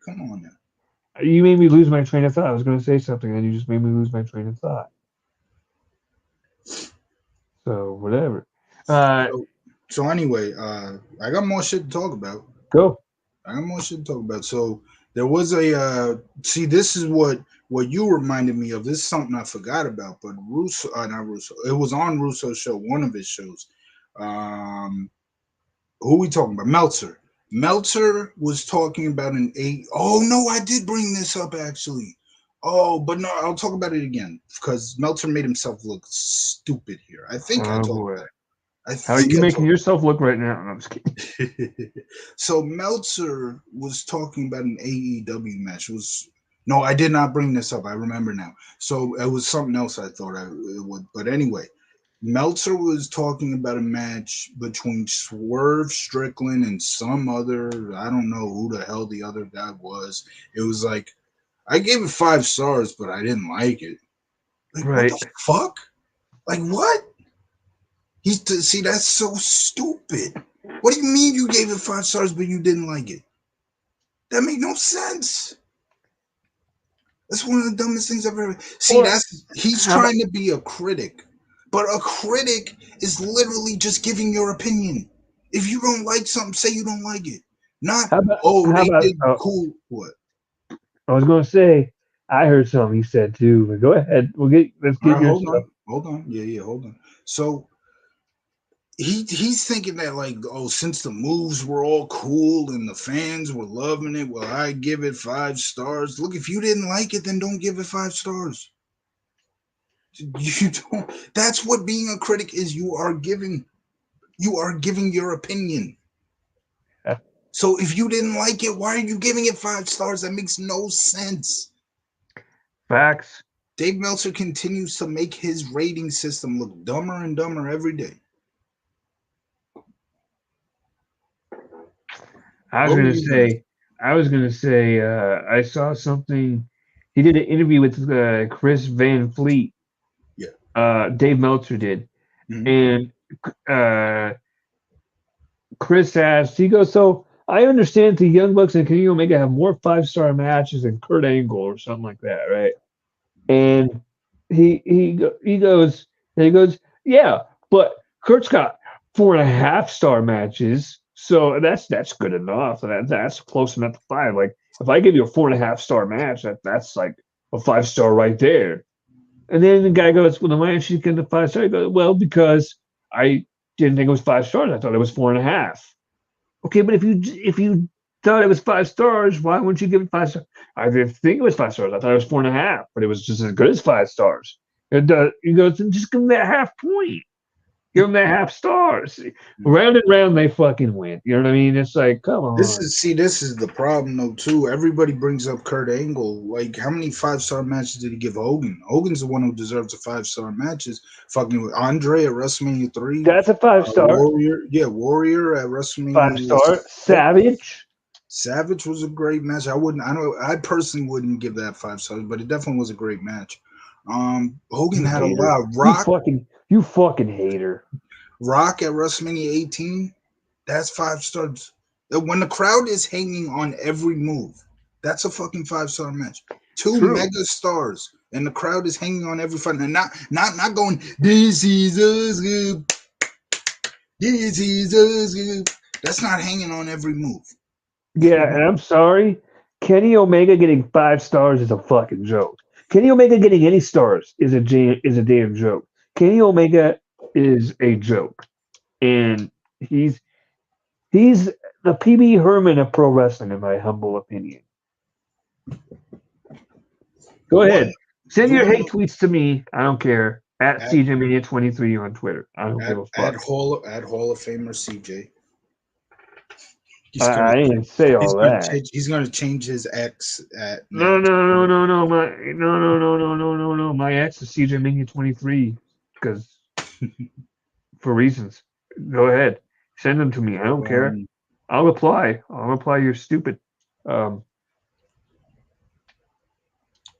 Come on now. You made me lose my train of thought. I was going to say something, and you just made me lose my train of thought. So, whatever. So anyway, I got more shit to talk about. Go. I got more shit to talk about. So there was see, this is what you reminded me of. This is something I forgot about, but not Russo. It was on Russo's show, one of his shows. Who we talking about? Meltzer. Meltzer was talking about Oh no, I did bring this up actually. Oh, but no, I'll talk about it again because Meltzer made himself look stupid here. I think I talked about it. How are you making yourself look right now? No, I'm just kidding. So Meltzer was talking about an AEW match. No, I did not bring this up. I remember now. So it was something else I thought it would. But anyway, Meltzer was talking about a match between Swerve Strickland and some other. I don't know who the hell the other guy was. It was like, I gave it 5 stars, but I didn't like it. Like, right. What the fuck? Like, what? See, that's so stupid. What do you mean you gave it 5 stars, but you didn't like it? That made no sense. That's one of the dumbest things I've ever see. Well, He's how about trying to be a critic, but a critic is literally just giving your opinion. If you don't like something, say you don't like it. Not, how about oh, how they about? did cool. What? I was going to say I heard something you said too, but go ahead. Let's All get right, your stuff. hold on, yeah, hold on. So he's thinking that like, oh, since the moves were all cool and the fans were loving it, well, I give it 5 stars. Look, if you didn't like it, then don't give it 5 stars. You don't. That's what being a critic is. You are giving your opinion. So if you didn't like it, why are you giving it 5 stars? That makes no sense. Facts. Dave Meltzer continues to make his rating system look dumber and dumber every day. I was going to say, I saw something. He did an interview with Chris Van Fleet. Yeah. Dave Meltzer did, Mm-hmm. and uh, Chris asked. He goes, "So I understand the Young Bucks and Kenny Omega have more 5-star matches than Kurt Angle or something like that, right?" And he goes, yeah, but Kurt's got 4.5-star matches, so that's good enough. That's close enough to 5. Like if I give you a 4.5-star match, that's like a 5-star right there. And then the guy goes, well, then why didn't you get the 5-star? He goes, well, because I didn't think it was 5 stars. I thought it was 4.5. Okay, but if you thought it was 5 stars, why wouldn't you give it 5 stars? I didn't think it was 5 stars. I thought it was 4.5, but it was just as good as 5 stars. He goes, then just give them that half point. Give them that half stars. Round and round, they fucking win. You know what I mean? It's like, come This on. is the problem though too. Everybody brings up Kurt Angle. Like, how many 5-star matches did he give Hogan? Hogan's the one who deserves a 5-star matches. Fucking with Andre at WrestleMania 3, That's a 5-star. Warrior at WrestleMania. 5-star. Yep. Savage. Savage was a great match. I personally wouldn't give that 5 stars, but it definitely was a great match. Hogan You had a hater. lot. You fucking hater. Rock at WrestleMania 18. That's 5 stars. When the crowd is hanging on every move, that's a fucking 5-star match. Two True. mega stars, and the crowd is hanging on every fight, and not going. This is us good. This is us good. That's not hanging on every move. Yeah, and I'm sorry. Kenny Omega getting 5 stars is a fucking joke. Kenny Omega getting any stars is a damn joke. Kenny Omega is a joke, and he's the PB Herman of pro wrestling, in my humble opinion. Go ahead, send your hate tweets to me. I don't care. At CJMania23 on Twitter. I don't give a fuck. At Hall of Famer CJ. I didn't say all that. He's going to change his X at No. My ex is CJMania23 because for reasons. Go ahead, send them to me. I don't care. I'll reply. You're stupid. I'm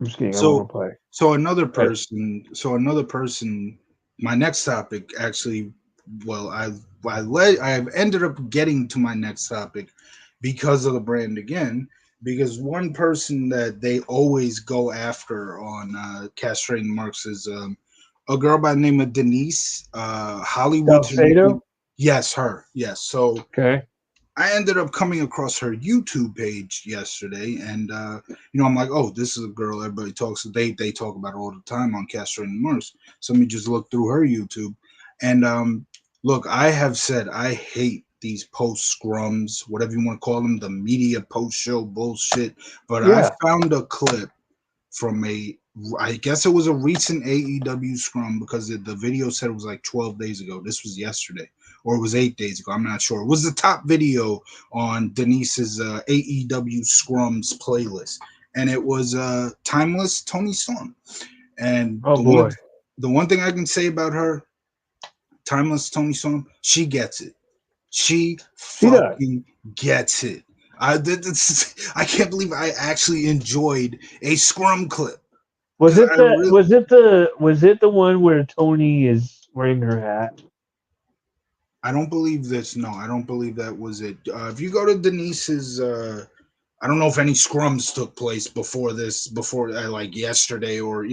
just kidding. I won't reply. So another person. My next topic actually. Well, I've ended up getting to my next topic because of the brand again. Because one person that they always go after on castrating marks is a girl by the name of Denise Hollywood. Yes, her. Yes. So okay. I ended up coming across her YouTube page yesterday, and I'm like, oh, this is a girl everybody talks. They talk about all the time on castrating marks. So let me just look through her YouTube, and look, I have said I hate these post scrums, whatever you want to call them, the media post show bullshit. But I found a clip from I guess it was a recent AEW scrum because the video said it was like 12 days ago. This was yesterday, or it was 8 days ago. I'm not sure. It was the top video on Denise's AEW scrums playlist, and it was Timeless Tony Storm. And the one thing I can say about her, Timeless Tony Storm, she gets it. She fucking gets it. I can't believe I actually enjoyed a scrum clip. Was it the one where Tony is wearing her hat? I don't believe this. No, I don't believe that was it. If you go to Denise's I don't know if any scrums took place before like yesterday or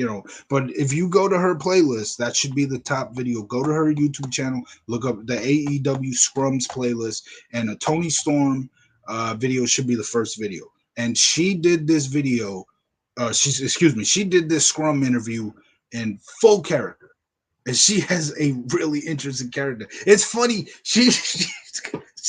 But if you go to her playlist, that should be the top video. Go to her YouTube channel, look up the AEW scrums playlist, and a Tony Storm video should be the first video. And she did this video. She did this scrum interview in full character, and she has a really interesting character. It's funny.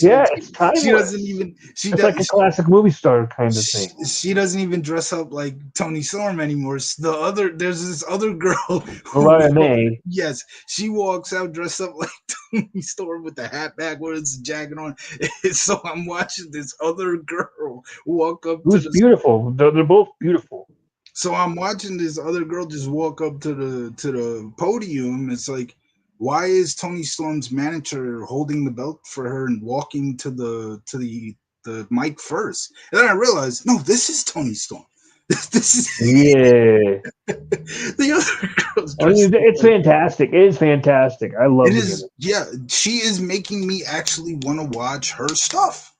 Yeah, it's She doesn't timeless. even she It's like a does classic movie star kind of thing. she doesn't even dress up like Tony Storm anymore. There's this other girl Mariah May. yes, she walks out dressed up like Tony Storm with the hat backwards, jacket on. And so I'm watching this other girl walk up to Who's the beautiful? They're both beautiful. so I'm watching this other girl just walk up to the podium. It's like, why is Tony Storm's manager holding the belt for her and walking to the mic first? And then I realized, no, this is Tony Storm. This is Yeah. the other girl's I dressed mean, up it's like fantastic. It is fantastic. I love it the is. gimmick. Yeah, she is making me actually want to watch her stuff.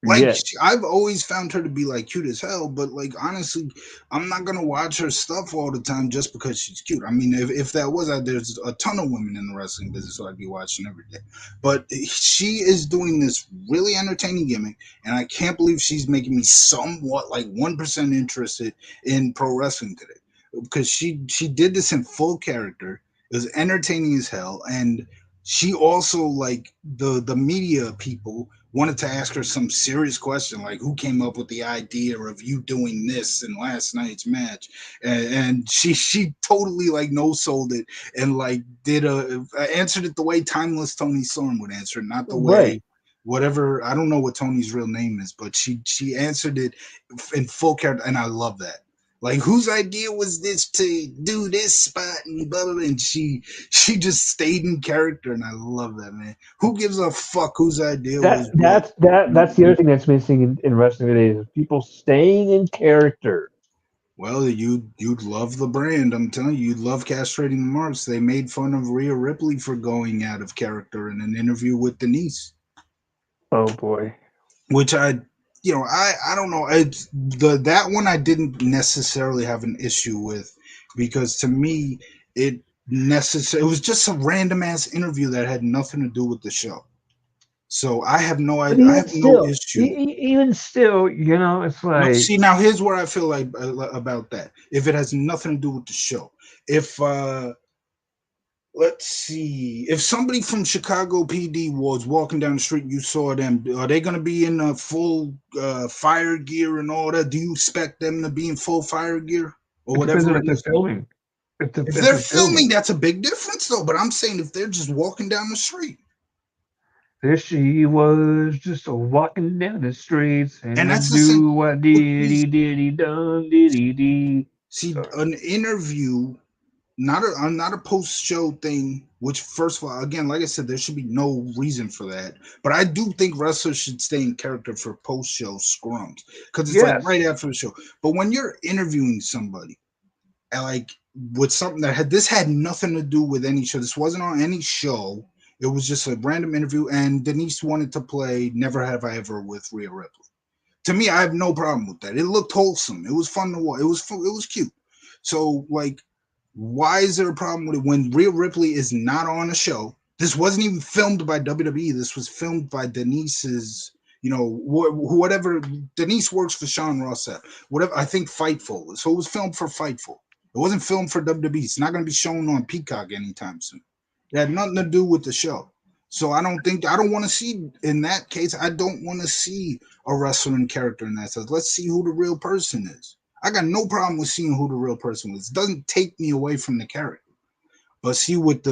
Like Yes. I've always found her to be like cute as hell, but like honestly, I'm not gonna watch her stuff all the time just because she's cute. I mean, if that was there's a ton of women in the wrestling business so I'd be watching every day. But she is doing this really entertaining gimmick, and I can't believe she's making me somewhat like 1% interested in pro wrestling today because she did this in full character. It was entertaining as hell, and she also like the media people wanted to ask her some serious question like who came up with the idea of you doing this in last night's match, and she totally like no sold it and like did answered it the way timeless Tony Storm would answer it, not the way Right. whatever, I don't know what Tony's real name is, but she answered it in full character, and I love that. Like whose idea was this to do this spot and blah, blah, blah, and she just stayed in character, and I love that, man. Who gives a fuck whose idea was what? That's the other thing that's missing in wrestling today is people staying in character. Well, you'd love the brand. I'm telling you, you'd love castrating the marks. They made fun of Rhea Ripley for going out of character in an interview with Denise, Oh boy. which I don't know. It's that one I didn't necessarily have an issue with because to me it was just a random ass interview that had nothing to do with the show. So But I have no issue. even still, it's No, like see now here's where I feel like about that. If it has nothing to do with the show, if let's see, if somebody from Chicago PD was walking down the street, and you saw them, are they going to be in full fire gear and all that? Do you expect them to be in full fire gear or it depends on whatever if it they're is? filming. If If they're they're filming, filming. that's a big difference though. But I'm saying if they're just walking down the street, There she was, just a walking down the streets, and and I that's the same do what with these. diddy dum diddy dee. See, Sorry. an interview, not a post show thing. Which, first of all, again, like I said, there should be no reason for that. But I do think wrestlers should stay in character for post show scrums because it's like right Yes. after the show. But when you're interviewing somebody, like with something that had nothing to do with any show, this wasn't on any show. It was just a random interview, and Denise wanted to play "Never Have I Ever" with Rhea Ripley. To me, I have no problem with that. It looked wholesome. It was fun to watch. It was cute. So like, why is there a problem with it when Rhea Ripley is not on a show? This wasn't even filmed by WWE. This was filmed by Denise's. Whatever. Denise works for Sean Ross Sapp. Whatever. I think Fightful. So it was filmed for Fightful. It wasn't filmed for WWE. It's not going to be shown on Peacock anytime soon. It had nothing to do with the show. So I don't want to see in that case. I don't want to see a wrestler in character in that sense. Let's see who the real person is. I got no problem with seeing who the real person was. It doesn't take me away from the character. But see, with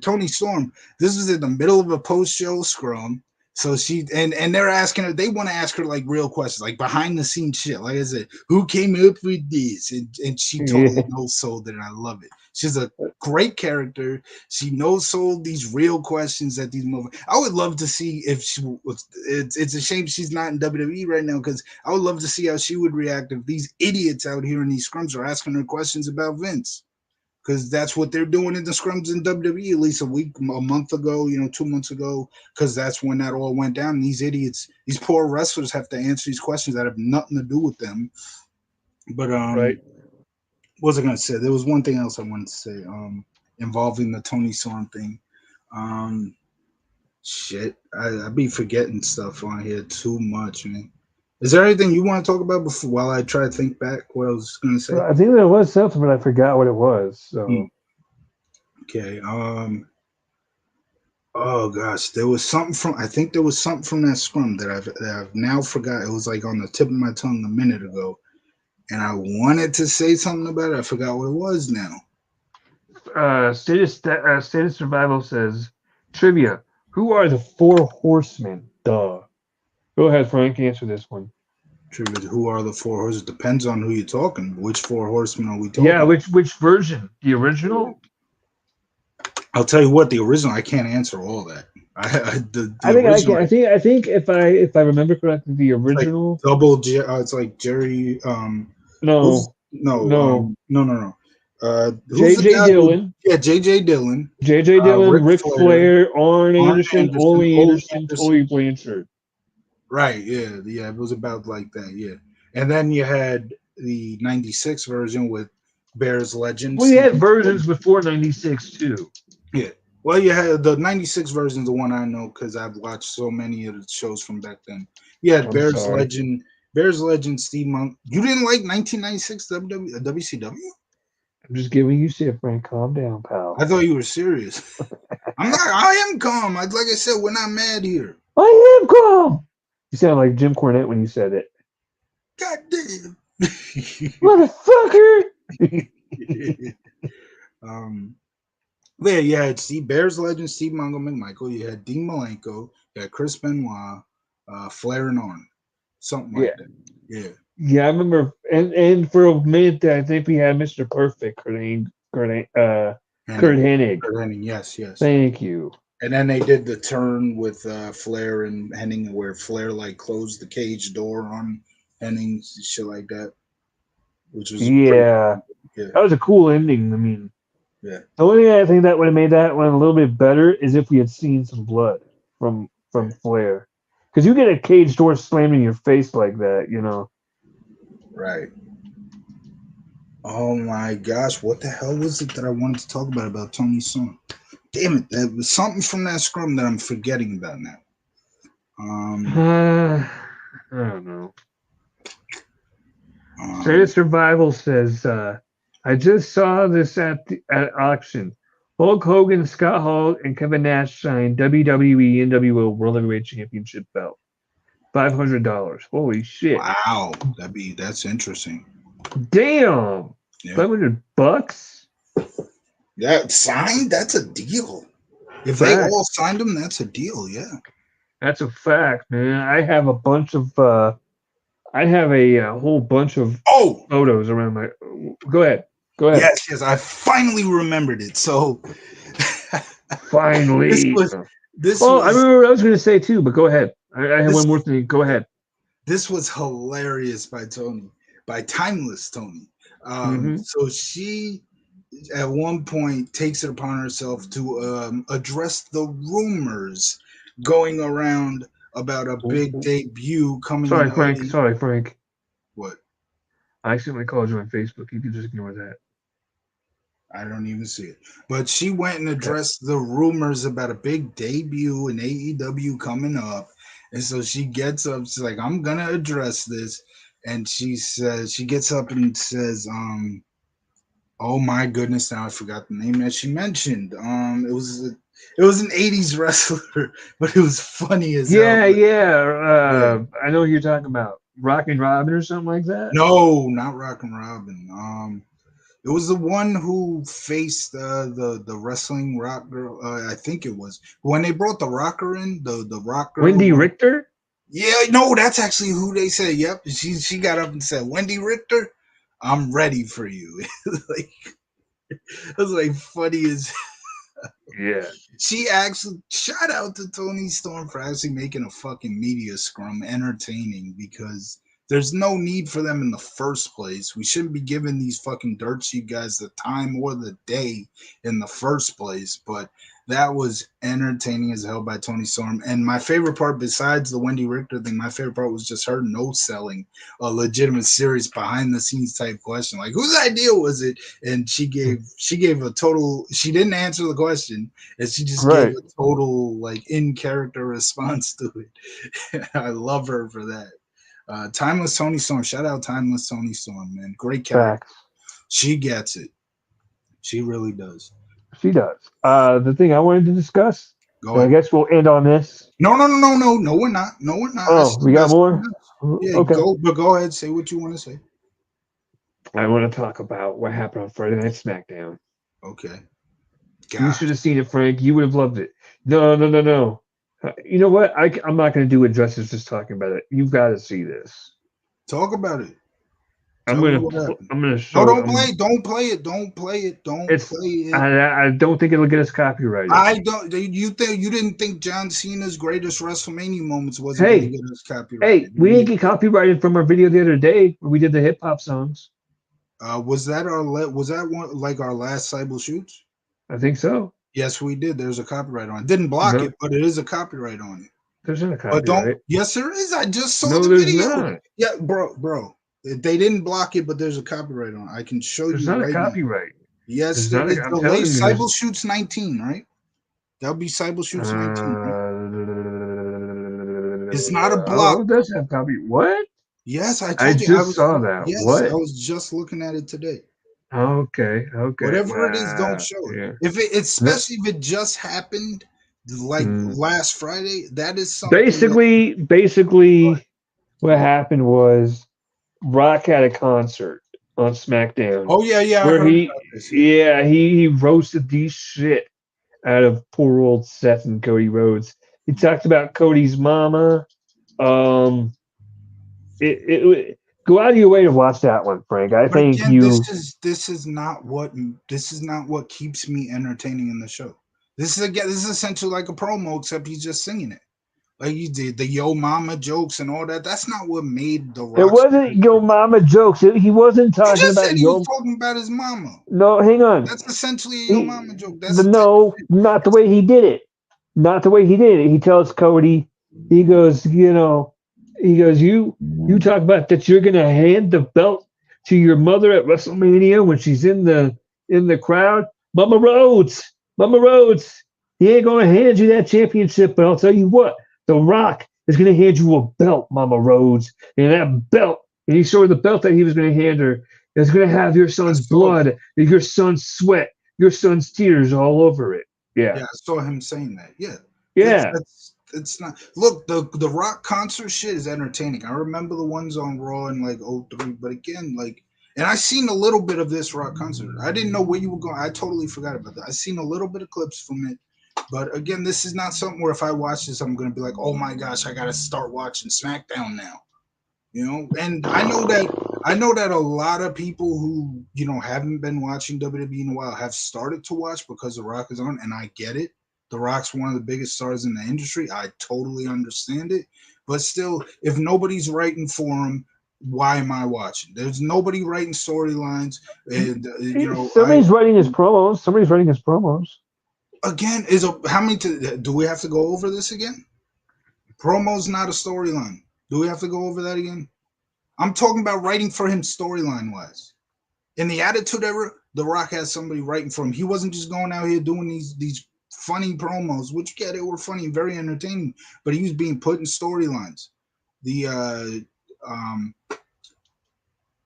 Tony Storm, this was in the middle of a post show scrum. So she and they're asking her, they want to ask her like real questions, like behind the scenes shit. Like I said, who came up with this? And she totally Yeah. no sold it, and I love it. She's a great character. She no sold these real questions at these moments. I would love to see if she was. It's a shame she's not in WWE right now because I would love to see how she would react if these idiots out here in these scrums are asking her questions about Vince. because that's what they're doing in the scrums in WWE at least a month ago, 2 months ago, because that's when that all went down. And these idiots, these poor wrestlers have to answer these questions that have nothing to do with them. But Right. what was I gonna say? There was one thing else I wanted to say, involving the Tony Storm thing. Um, shit, I be forgetting stuff on here too much, man. Is there anything you want to talk about before while I try to think back what I was gonna say? I think there was something, but I forgot what it was. So Okay. Oh gosh, there was something from. I think there was something from that scrum that I've now forgot. It was like on the tip of my tongue a minute ago, and I wanted to say something about it. I forgot what it was now. Status Survival says trivia. Who are the four horsemen? Duh. Go ahead, Frank. Answer this one. Tribute. Who are the four horses? Depends on who you're talking. Which four horsemen are we Yeah, talking? which version? The original? I'll tell you what. The original. I can't answer all that. The I think I original. can. I think if I remember correctly, the It's like original. double. It's like Jerry. Who's No, no? no. No. Who's the J.J. guy who? Dillon, Yeah, J.J. Dillon. J.J. Dillon, Ric Ric Flair. Flair, Arn Arn Anderson, Anderson. Ole Ole Anderson, Tully Anderson. Blanchard. Right. Yeah. It was about like that. Yeah. And then you had the '96 version with Bears legend We had Steve. versions before '96 too. Yeah. Well, you had the '96 version, the one I know because I've watched so many of the shows from back then. You had I'm sorry. Bears legend Steve Monk. You didn't like 1996 WCW? I'm just giving you shit, Frank. Calm down, I pal. thought you were serious. I'm not. I am calm. Like I said, we're not mad here. I am calm. You sound like Jim Cornette when you said it. God damn. Motherfucker! um. Yeah, you had Steve Bears legend Steve Mongo McMichael. You had Dean Malenko. You had Chris Benoit, Flair and Arn, something Yeah. like that. Yeah. Yeah, I remember. And for a minute, I think we had Mr. Perfect, Kurt Hennig. Hennig. Kurt Hennig. Yes. Thank you. And then they did the turn with Flair and Hennig, where Flair like closed the cage door on Hennig, shit like that, which was pretty. Yeah. Yeah. That was a cool ending. I mean, Yeah. the only thing I think that would have made that one a little bit better is if we had seen some blood from Flair. Because you get a cage door slammed in your face like that, you know. Right. Oh my gosh, what the hell was it that I wanted to talk about Tony Storm? Damn it, there was something from that scrum that I'm forgetting about now. I don't know. State of Survival says, I just saw this at auction. Hulk Hogan, Scott Hall, and Kevin Nash signed WWE NWO World Heavyweight Championship belt. $500. Holy shit. Wow, that's interesting. Damn. Yeah. $500? That signed, that's a deal. If they all signed them, that's a deal, yeah. That's a fact, man. I have a bunch of I have a whole bunch of photos around my. Go ahead. Yes, I finally remembered it. So finally, this I remember what I was going to say too, but go ahead. I have one more thing. Go ahead. This was hilarious by Timeless Tony. So she, at one point, takes it upon herself to address the rumors going around about a big debut coming. Sorry, Frank. What? I accidentally called you on Facebook. You can just ignore that. I don't even see it. But she went and addressed the rumors about a big debut in AEW coming up. And so she gets up, she's like, I'm gonna address this. And she gets up and says, oh my goodness, now I forgot the name that she mentioned. It was an 80s wrestler, but it was funny as hell. Yeah. I know what you're talking about. Rockin' Robin or something like that? No, not Rockin' Robin. It was the one who faced the wrestling rock girl. I think it was when they brought the rocker in, the rock girl. Wendy Richter? Yeah, no, that's actually who they said. Yep, she got up and said, Wendy Richter, I'm ready for you. It was like funny as. Yeah. She actually, shout out to Tony Storm for actually making a fucking media scrum entertaining, because There's no need for them in the first place. We shouldn't be giving these fucking dirt sheet guys the time or the day in the first place. But that was entertaining as hell by Tony Storm. And my favorite part, besides the Wendy Richter thing, my favorite part was just her no selling a legitimate, serious, behind the scenes type question, like whose idea was it? And she gave a total. She didn't answer the question, and she just gave a total like in character response to it. I love her for that. Timeless Tony Storm. Shout out Timeless Tony Storm, man. Great character. Facts. She gets it. She really does. She does. The thing I wanted to discuss. Go ahead. I guess we'll end on this. No, we're not. No, we're not. Oh, we got more? Yeah, okay. Go ahead. Say what you want to say. I want to talk about what happened on Friday Night SmackDown. Okay. God. You should have seen it, Frank. You would have loved it. No. You know what? I'm not going to do it justice just talking about it. You've got to see this. Talk about it. I'm going to show. No, don't play it. I don't think it'll get us copyrighted. I don't. You didn't think John Cena's greatest WrestleMania moments wasn't going to get us copyrighted? Hey, we didn't get copyrighted from our video the other day where we did the hip hop songs. Was that one like our last Seibel Shoots? I think so. Yes, we did. There's a copyright on it. Didn't block it, but it is a copyright on it. There's not a copyright. Yes, there is. I just saw the video. Not. Yeah, bro. They didn't block it, but there's a copyright on it. I can show there's you. There's not right a copyright. Now. Yes, there is. The late Seibel Shoots 19, right? That'll be Seibel Shoots 19. Right? It's not a block. Oh, it does have copyright. What? Yes, I just saw that. Yes, what? I was just looking at it today. Okay. Whatever it is, don't show it. Yeah. Especially if it just happened like last Friday, that is something. Basically, what happened was Rock had a concert on SmackDown. Oh yeah. Where he roasted the shit out of poor old Seth and Cody Rhodes. He talked about Cody's mama. Go out of your way to watch that one, Frank. This is not what keeps me entertaining in the show. This is essentially like a promo, except he's just singing it. Like you did the Yo Mama jokes and all that. That's not what made the Rock. It wasn't Yo Mama jokes. He wasn't talking about he was talking about his mama. No, hang on. That's essentially a Yo Mama joke. Not the way he did it. Not the way he did it. He tells Cody, he goes, you talk about that you're gonna hand the belt to your mother at WrestleMania when she's in the crowd. Mama Rhodes, he ain't gonna hand you that championship, but I'll tell you what, The Rock is gonna hand you a belt, Mama Rhodes, and that belt, and he showed the belt that he was gonna hand her is gonna have your son's blood, your son's sweat, your son's tears all over it. Yeah, I saw him saying that. Yeah. It's not. Look, the Rock concert shit is entertaining. I remember the ones on Raw in like 03, but again, like, and I seen a little bit of this Rock concert. I didn't know where you were going. I totally forgot about that. I seen a little bit of clips from it, but again, this is not something where if I watch this, I'm gonna be like, oh my gosh, I gotta start watching SmackDown now. And I know that a lot of people who haven't been watching WWE in a while have started to watch because The Rock is on, and I get it. The Rock's one of the biggest stars in the industry. I totally understand it. But still, if nobody's writing for him, why am I watching? There's nobody writing storylines. And, somebody's writing his promos. Again, how many do we have to go over this again? Promo's not a storyline. Do we have to go over that again? I'm talking about writing for him storyline-wise. In the Attitude Era, The Rock has somebody writing for him. He wasn't just going out here doing these funny promos, which they were funny and very entertaining, but he was being put in storylines. The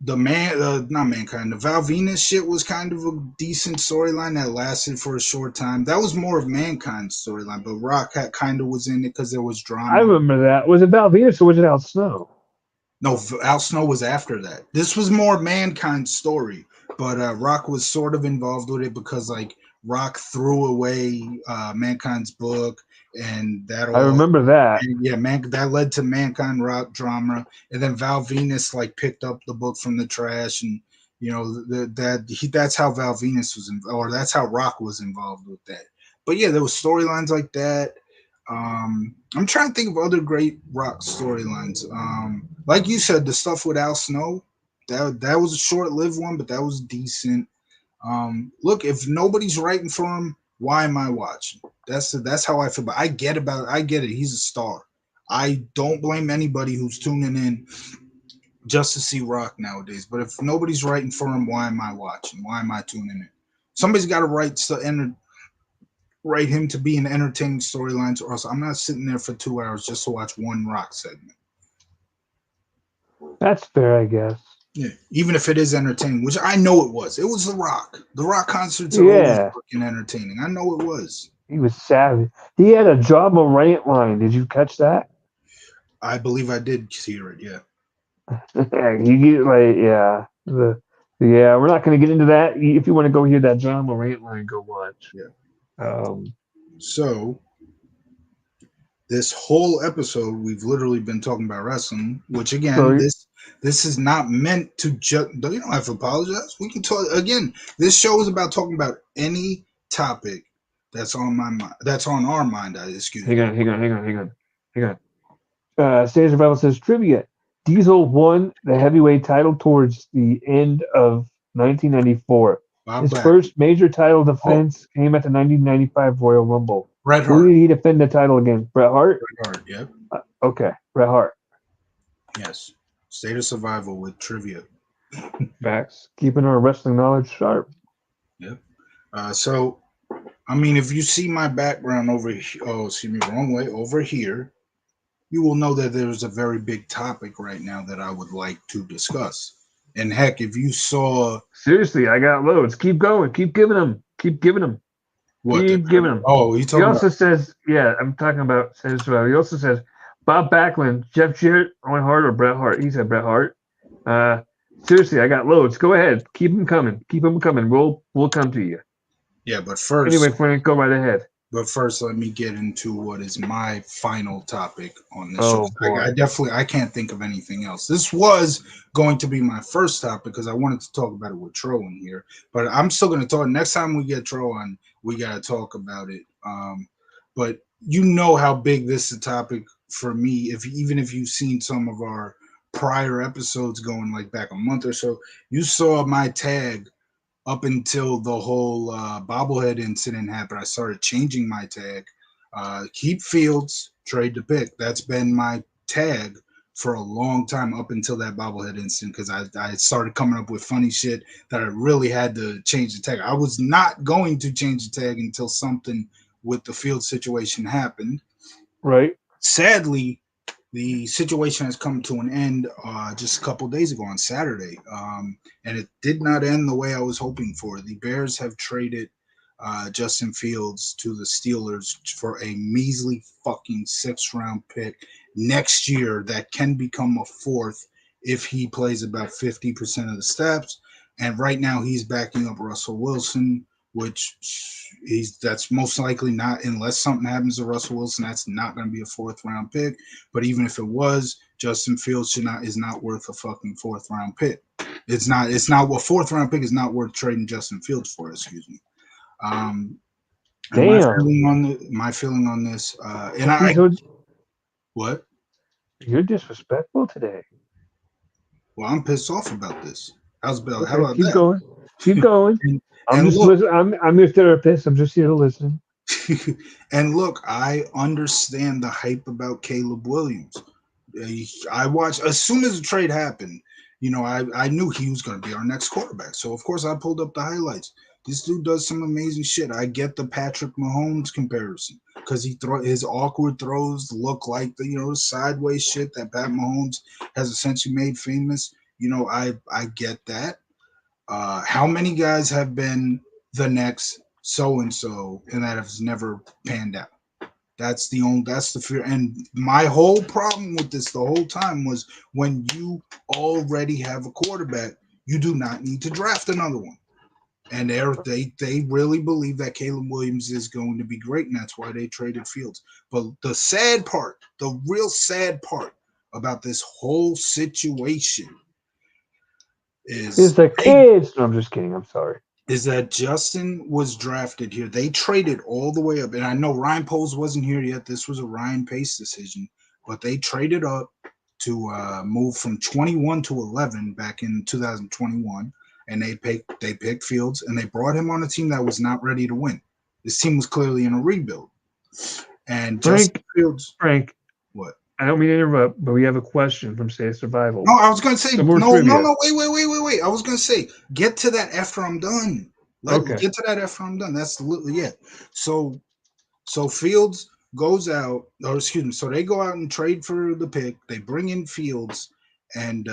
Val Venus shit was kind of a decent storyline that lasted for a short time. That was more of Mankind's storyline, but Rock kind of was in it because there was drama. I remember that. Was it Val Venus or was it Al Snow? No, Al Snow was after that. This was more Mankind's story, but Rock was sort of involved with it because like Rock threw away Mankind's book, and that all. I remember that. That led to Mankind Rock drama, and then Val Venus like picked up the book from the trash, and that's how Val Venus was, or that's how Rock was involved with that. But yeah, there was storylines like that. I'm trying to think of other great Rock storylines. Like you said, the stuff with Al Snow, that was a short-lived one, but that was decent. Look, if nobody's writing for him, why am I watching? That's how I feel. But I get it. He's a star. I don't blame anybody who's tuning in just to see Rock nowadays. But if nobody's writing for him, why am I watching? Why am I tuning in? Somebody's got to write him to be an entertaining storylines, or else I'm not sitting there for 2 hours just to watch one Rock segment. That's fair, I guess. Yeah, even if it is entertaining, which I know it was. It was The Rock. The Rock concerts are always Yeah, fucking entertaining. I know it was. he was savage. He had a Java rant line. Did you catch that? I believe I did hear it. Yeah. You get like yeah. We're not going to get into that. If you want to go hear that John Morant line, go watch. Yeah. Um, So this whole episode, we've literally been talking about wrestling. Which again, so this is not meant to just. You don't have to apologize. We can talk again. This show is about talking about any topic that's on my mind. That's on our mind. Excuse me. hang on. Stage Survival says trivia. Diesel won the heavyweight title towards the end of 1994. Bob His Back. first major title Oh, defense came at the 1995 Royal Rumble. Bret Who Hart. did he defend the title against? Bret Hart? Bret Hart. Yep. Okay, Bret Hart. Yes. State of Survival with trivia. Facts. Keeping our wrestling knowledge sharp. Yep. So, I mean, if you see my background over here, oh, excuse me, wrong way, over here, you will know that there's a very big topic right now that I would like to discuss. And heck, if you saw Seriously, I got loads. Keep going. Keep giving them. Keep giving them. what the, Keep giving them. oh, you He talking about, also says, yeah, I'm talking about Stage Survival. He also says Bob Backlund, Jeff Jarrett, Owen Hart, or Bret Hart. He said Bret Hart. Uh, seriously, I got loads. Go ahead. Keep them coming. Keep them coming. We'll come to you. yeah, Anyway, Frank, go right ahead. but first, let me get into what is my final topic on this show. Oh boy. I can't think of anything else. This was going to be my first topic because I wanted to talk about it with Tro in here, but I'm still going to talk. Next time we get Tro on, we got to talk about it. But you know how big this is a topic for me. Even if you've seen some of our prior episodes going like back a month or so, you saw my tag up until the whole bobblehead incident happened. I started changing my tag. Keep Fields, trade to pick. That's been my tag for a long time up until that bobblehead incident because I started coming up with funny shit that I really had to change the tag. I was not going to change the tag until something with the field situation happened. Right. Sadly, the situation has come to an end just a couple days ago on Saturday, and it did not end the way I was hoping for. The Bears have traded Justin Fields to the Steelers for a measly fucking 6th-round pick next year that can become a 4th if he plays about 50% of the snaps. And right now he's backing up Russell Wilson, which that's most likely not, unless something happens to Russell Wilson, that's not going to be a 4th-round pick. But even if it was, Justin Fields is not worth a fucking 4th-round pick. It's not what 4th-round pick is not worth trading Justin Fields for. Excuse me. And Damn. my feeling on this, what? You're disrespectful today. Well, I'm pissed off about this. How Okay, about keep that? going. Keep going. And, I'm and just look, listening. I'm your therapist. I'm just here to listen. and look, I understand the hype about Caleb Williams. I watched as soon as the trade happened. I knew he was going to be our next quarterback. So of course I pulled up the highlights. This dude does some amazing shit. I get the Patrick Mahomes comparison because his awkward throws look like the sideways shit that Pat Mahomes has essentially made famous. I get that. How many guys have been the next so and so and that has never panned out? That's the fear. And my whole problem with this the whole time was when you already have a quarterback, you do not need to draft another one. And they really believe that Caleb Williams is going to be great, and that's why they traded Fields. But the real sad part about this whole situation It's is the kids. No, I'm just kidding. I'm sorry. is that Justin was drafted here. They traded all the way up, and I know Ryan Poles wasn't here yet. This was a Ryan Pace decision, but they traded up to move from 21 to 11 back in 2021, and they picked Fields, and they brought him on a team that was not ready to win. This team was clearly in a rebuild, and Justin Fields. Frank, What? I don't mean to interrupt, but we have a question from Say Survival. No, I was gonna say Some more no, trivia. no. Wait. I was gonna say get to that after I'm done. Okay. Get to that after I'm done. That's yeah. So Fields goes out, or excuse me. So they go out and trade for the pick. They bring in Fields, and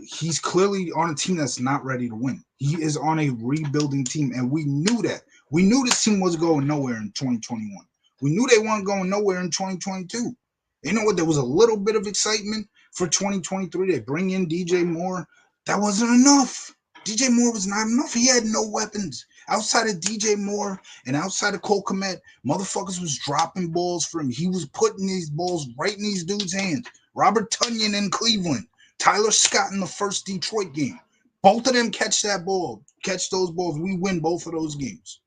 he's clearly on a team that's not ready to win. He is on a rebuilding team, and we knew that. We knew this team was going nowhere in 2021. We knew they weren't going nowhere in 2022. You know what? There was a little bit of excitement for 2023. They bring in DJ Moore. That wasn't enough. DJ Moore was not enough. He had no weapons outside of DJ Moore and outside of Cole Kmet. Motherfuckers was dropping balls for him. He was putting these balls right in these dudes' hands. Robert Tonyan in Cleveland, Tyler Scott in the first Detroit game. Both of them catch those balls. We win both of those games.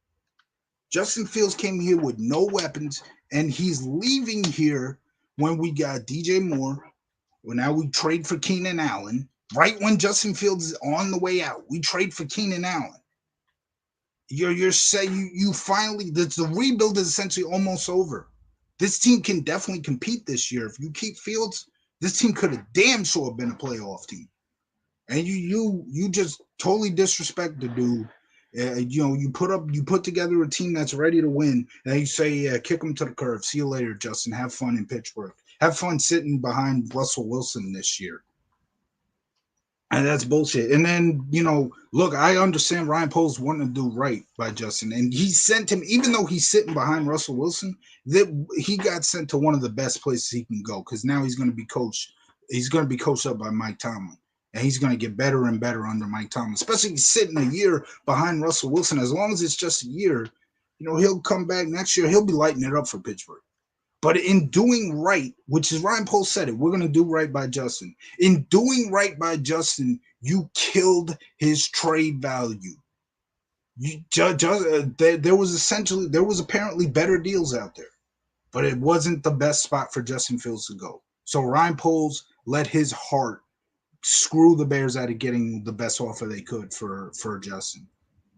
Justin Fields came here with no weapons, and he's leaving here when we got DJ Moore. Well, now we trade for Keenan Allen. Right when Justin Fields is on the way out, we trade for Keenan Allen. You're saying you finally the rebuild is essentially almost over. This team can definitely compete this year. If you keep Fields, this team could have damn sure been a playoff team. And you just totally disrespect the dude. You put together a team that's ready to win, and you say, yeah, kick them to the curb. See you later, Justin. Have fun in Pittsburgh. Have fun sitting behind Russell Wilson this year. And that's bullshit. And then, look, I understand Ryan Poles wanting to do right by Justin. And he sent him, even though he's sitting behind Russell Wilson, that he got sent to one of the best places he can go, because now he's going to be coached. He's going to be coached up by Mike Tomlin. And he's going to get better and better under Mike Tomlin, especially sitting a year behind Russell Wilson. As long as it's just a year, he'll come back next year. He'll be lighting it up for Pittsburgh. But in doing right, which is Ryan Poles said it, we're going to do right by Justin. In doing right by Justin, you killed his trade value. There was apparently better deals out there, but it wasn't the best spot for Justin Fields to go. So Ryan Poles let his heart screw the Bears out of getting the best offer they could for Justin.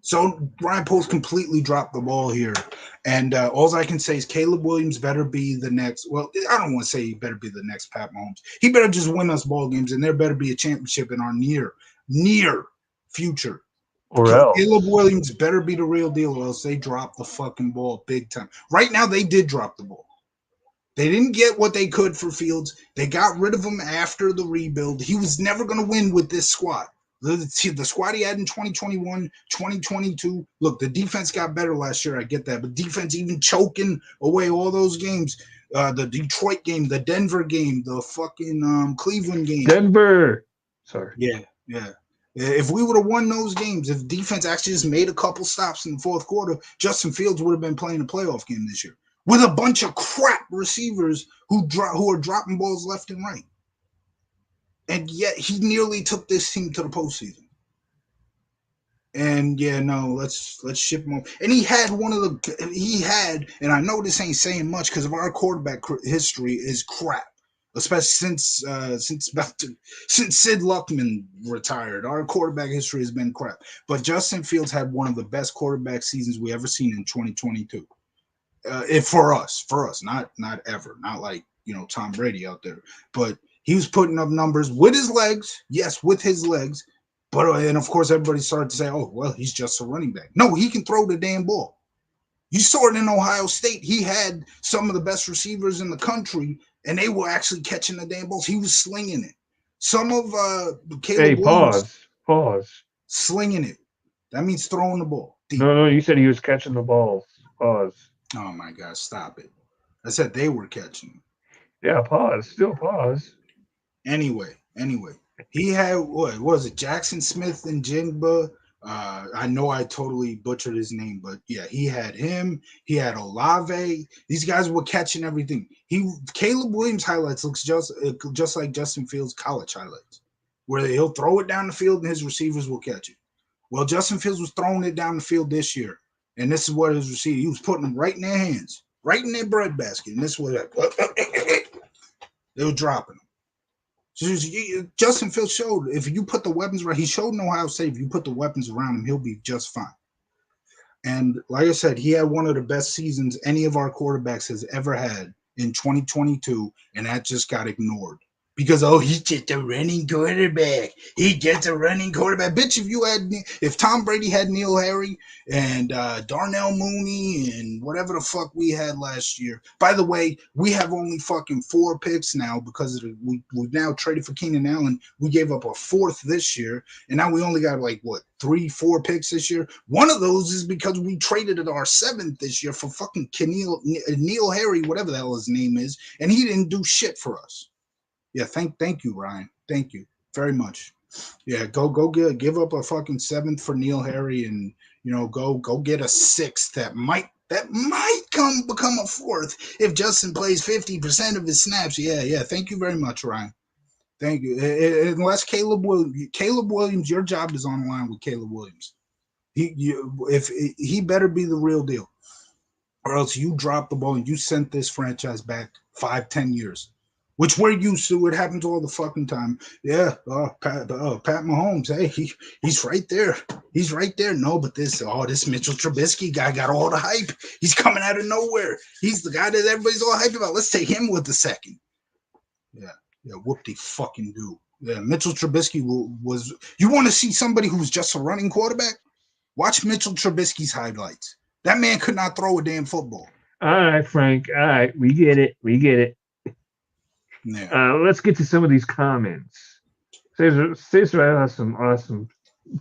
So Ryan Poles completely dropped the ball here. And all I can say is Caleb Williams better be the next. Well, I don't want to say he better be the next Pat Mahomes. He better just win us ball games, and there better be a championship in our near future. Or else. Caleb Williams better be the real deal, or else they drop the fucking ball big time. Right now, they did drop the ball. They didn't get what they could for Fields. They got rid of him after the rebuild. He was never going to win with this squad. The squad he had in 2021, 2022. Look, the defense got better last year. I get that. But defense even choking away all those games. The Detroit game, the Denver game, the fucking Cleveland game. Denver. Sorry. Yeah. If we would have won those games, if defense actually just made a couple stops in the fourth quarter, Justin Fields would have been playing a playoff game this year with a bunch of crap receivers who are dropping balls left and right. And yet he nearly took this team to the postseason. And let's ship him off. And he had and I know this ain't saying much because of our quarterback history is crap, especially since Sid Luckman retired. Our quarterback history has been crap. But Justin Fields had one of the best quarterback seasons we ever seen in 2022. For us, not ever, not like Tom Brady out there, but he was putting up numbers with his legs. Yes, with his legs. But and of course, everybody started to say, "Oh, well, he's just a running back." No, he can throw the damn ball. You saw it in Ohio State. He had some of the best receivers in the country, and they were actually catching the damn balls. He was slinging it. Some of Caleb Williams. Pause. Slinging it. That means throwing the ball. Deep. No, you said he was catching the balls. Pause. Oh my God, stop it. I said they were catching. Yeah, pause. Still pause. Anyway. He had, what was it, Jackson Smith and Jigba? I know I totally butchered his name, but yeah, he had him. He had Olave. These guys were catching everything. Caleb Williams highlights looks just like Justin Fields' college highlights, where he'll throw it down the field and his receivers will catch it. Well, Justin Fields was throwing it down the field this year, and this is what his receiver. He was putting them right in their hands, right in their breadbasket, and this was they were dropping them. So Justin Fields showed if you put the weapons right, he showed in Ohio State. If you put the weapons around him, he'll be just fine. And like I said, he had one of the best seasons any of our quarterbacks has ever had in 2022, and that just got ignored. Because he's just a running quarterback. He's just a running quarterback. Bitch, if Tom Brady had Neil Harry and Darnell Mooney and whatever the fuck we had last year. By the way, we have only fucking 4 picks now because we've now traded for Keenan Allen. We gave up a 4th this year, and now we only got 3-4 picks this year. One of those is because we traded our 7th this year for fucking Neil Harry, whatever the hell his name is, and he didn't do shit for us. Yeah, thank you, Ryan. Thank you very much. Yeah, go give up a fucking 7th for Neil Harry, and go get a 6th that might become a 4th if Justin plays 50% of his snaps. Yeah. Thank you very much, Ryan. Thank you. Unless Caleb Williams, your job is on the line with Caleb Williams. He better be the real deal, or else you drop the ball and you sent this franchise back 5-10 years. Which we're used to. It happens all the fucking time. Yeah, Pat Mahomes. Hey, he's right there. He's right there. No, but this Mitchell Trubisky guy got all the hype. He's coming out of nowhere. He's the guy that everybody's all hyped about. Let's take him with the 2nd. Yeah. Whoop-de-fucking-do. Yeah, Mitchell Trubisky was. You want to see somebody who's just a running quarterback? Watch Mitchell Trubisky's highlights. That man could not throw a damn football. All right, Frank. All right, we get it. Yeah. Let's get to some of these comments. Cesar has some awesome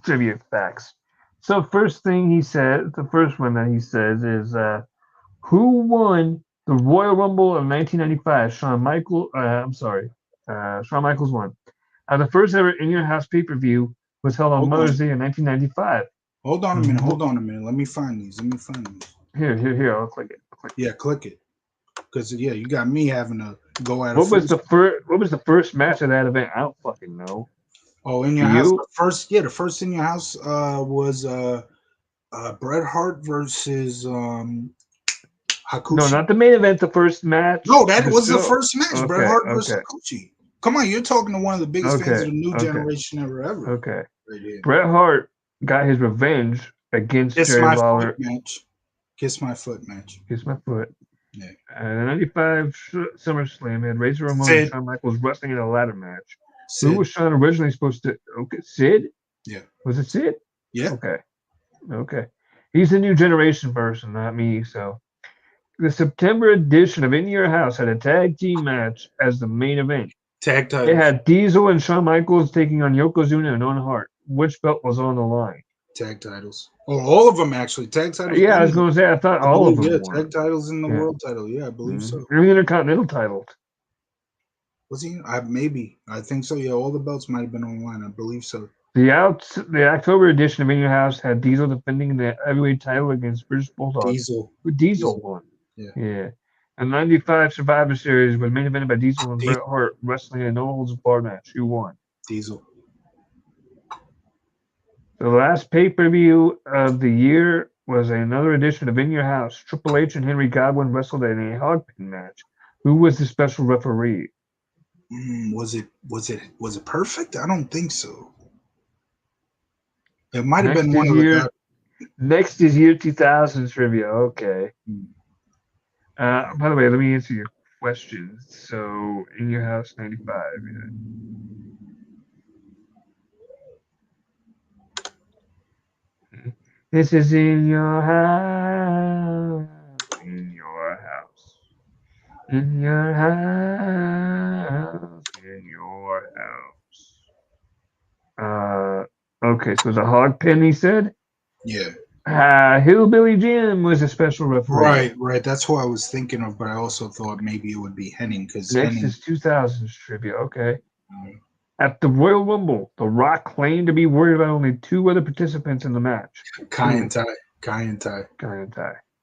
trivia facts. So first thing he said, the first one that he says is, who won the Royal Rumble of 1995? Shawn Michaels won. The first ever In Your House pay-per-view was held on Mother's Day in 1995. Hold on a minute. Let me find these. Here. I'll click it. Yeah, click it. Because you got me having to go at. What was the first match of that event? I don't fucking know. Oh, In Your House. The first In Your House was Bret Hart versus Hakushi. No, not the main event. The first match. No, that was the first match. Okay, Bret Hart versus Hakushi. Come on, you're talking to one of the biggest fans of the new generation ever. Okay. Right, Bret Hart got his revenge against Jerry Lawler. Kiss my foot match. Kiss my foot. Yeah. And 95 SummerSlam had Razor Ramon and Shawn Michaels wrestling in a ladder match. Sid. Who was Shawn originally supposed to? Okay, Sid. Yeah. Was it Sid? Yeah. Okay. He's a new generation person, not me. So, the September edition of In Your House had a tag team match as the main event. Tag titles. It had Diesel and Shawn Michaels taking on Yokozuna and Owen Hart. Which belt was on the line? Tag titles. Oh, all of them actually. Tag titles. Yeah, I was going to say, I thought all of them. Yeah, tag titles in the world title. Yeah, I believe so. And the Intercontinental title. Was he? Maybe. I think so. Yeah, all the belts might have been online. I believe so. The October edition of In Your House had Diesel defending the heavyweight title against British Bulldog. Diesel won. Yeah. And 95 Survivor Series was main evented by Diesel and Bret Hart wrestling in a no-holds-barred match. Who won? Diesel. The last pay-per-view of the year was another edition of In Your House. Triple H and Henry Godwin wrestled in a hog pin match. Who was the special referee? Was it perfect? I don't think so. It might have been one of the. Next is year 2000 trivia. Okay. By the way, let me answer your questions. So, In Your House 95. This is In Your House. In Your House. In Your House. In Your House. Okay, so the hog pin, he said? Yeah. Hillbilly Jim was a special referee. Right. That's who I was thinking of, but I also thought maybe it would be Henning. Next is 2000s trivia. Okay. At the Royal Rumble, The Rock claimed to be worried about only 2 other participants in the match. Kai and Ty.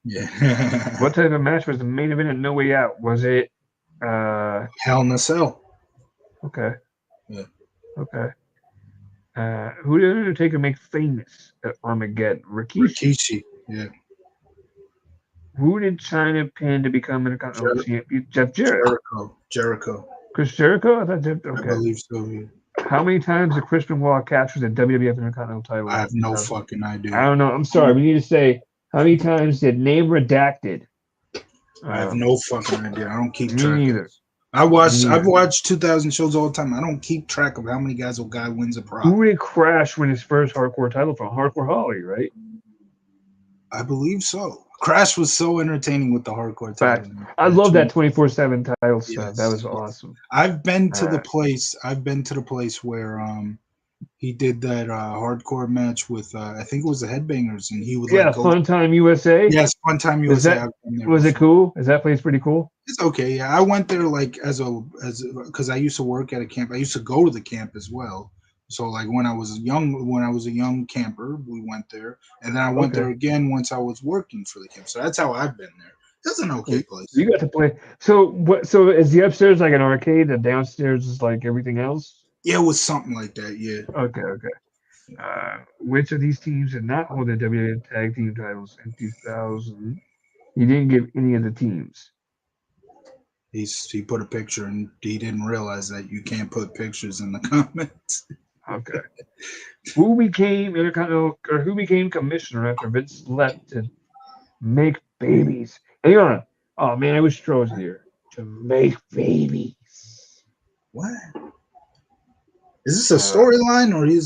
Yeah. What type of match was the main event at No Way Out? Was it Hell in a Cell? Okay. Yeah. Okay. Who did Undertaker make famous at Armageddon? Rikishi. Rikishi. Yeah. Who did China pin to become Intercontinental Jer- Champion? Jeff Jarrett. Jericho. Chris Jericho? I thought Jeff. I Okay. believe so. Yeah. How many times did Chris Benoit capture the WWF Intercontinental title? I have no 2000? fucking idea. I don't know. I'm sorry. We need to say how many times did name redacted? I have no fucking idea. I don't keep Me track. neither. I've watched 2000 shows all the time. I don't keep track of how many guys a guy wins a prop. Who did Crash win his first hardcore title from? Hardcore Holly, right? I believe so. Crash was so entertaining with the hardcore title. I love that 24/7 title stuff. Yes, That was yes. awesome. I've been to the place. I've been to the place where he did that hardcore match with I think it was the Headbangers, and he would go. Fun Time USA. Yes, Fun Time USA. Was it cool? Is that place pretty cool? It's okay. Yeah, I went there because I used to work at a camp. I used to go to the camp as well. So like when I was a young camper, we went there, and then I went there again once I was working for the camp. So that's how I've been there. It's an okay place. You got to play. So what? So is the upstairs like an arcade? The downstairs is like everything else? Yeah, it was something like that. Yeah. Okay. Which of these teams did not hold the WWF Tag Team titles in 2000? He didn't give any of the teams. He put a picture, and he didn't realize that you can't put pictures in the comments. Okay. Who became commissioner after Vince left to make babies? Hang on. Oh man, I wish Tro was here. To make babies. What? Is this a storyline, or he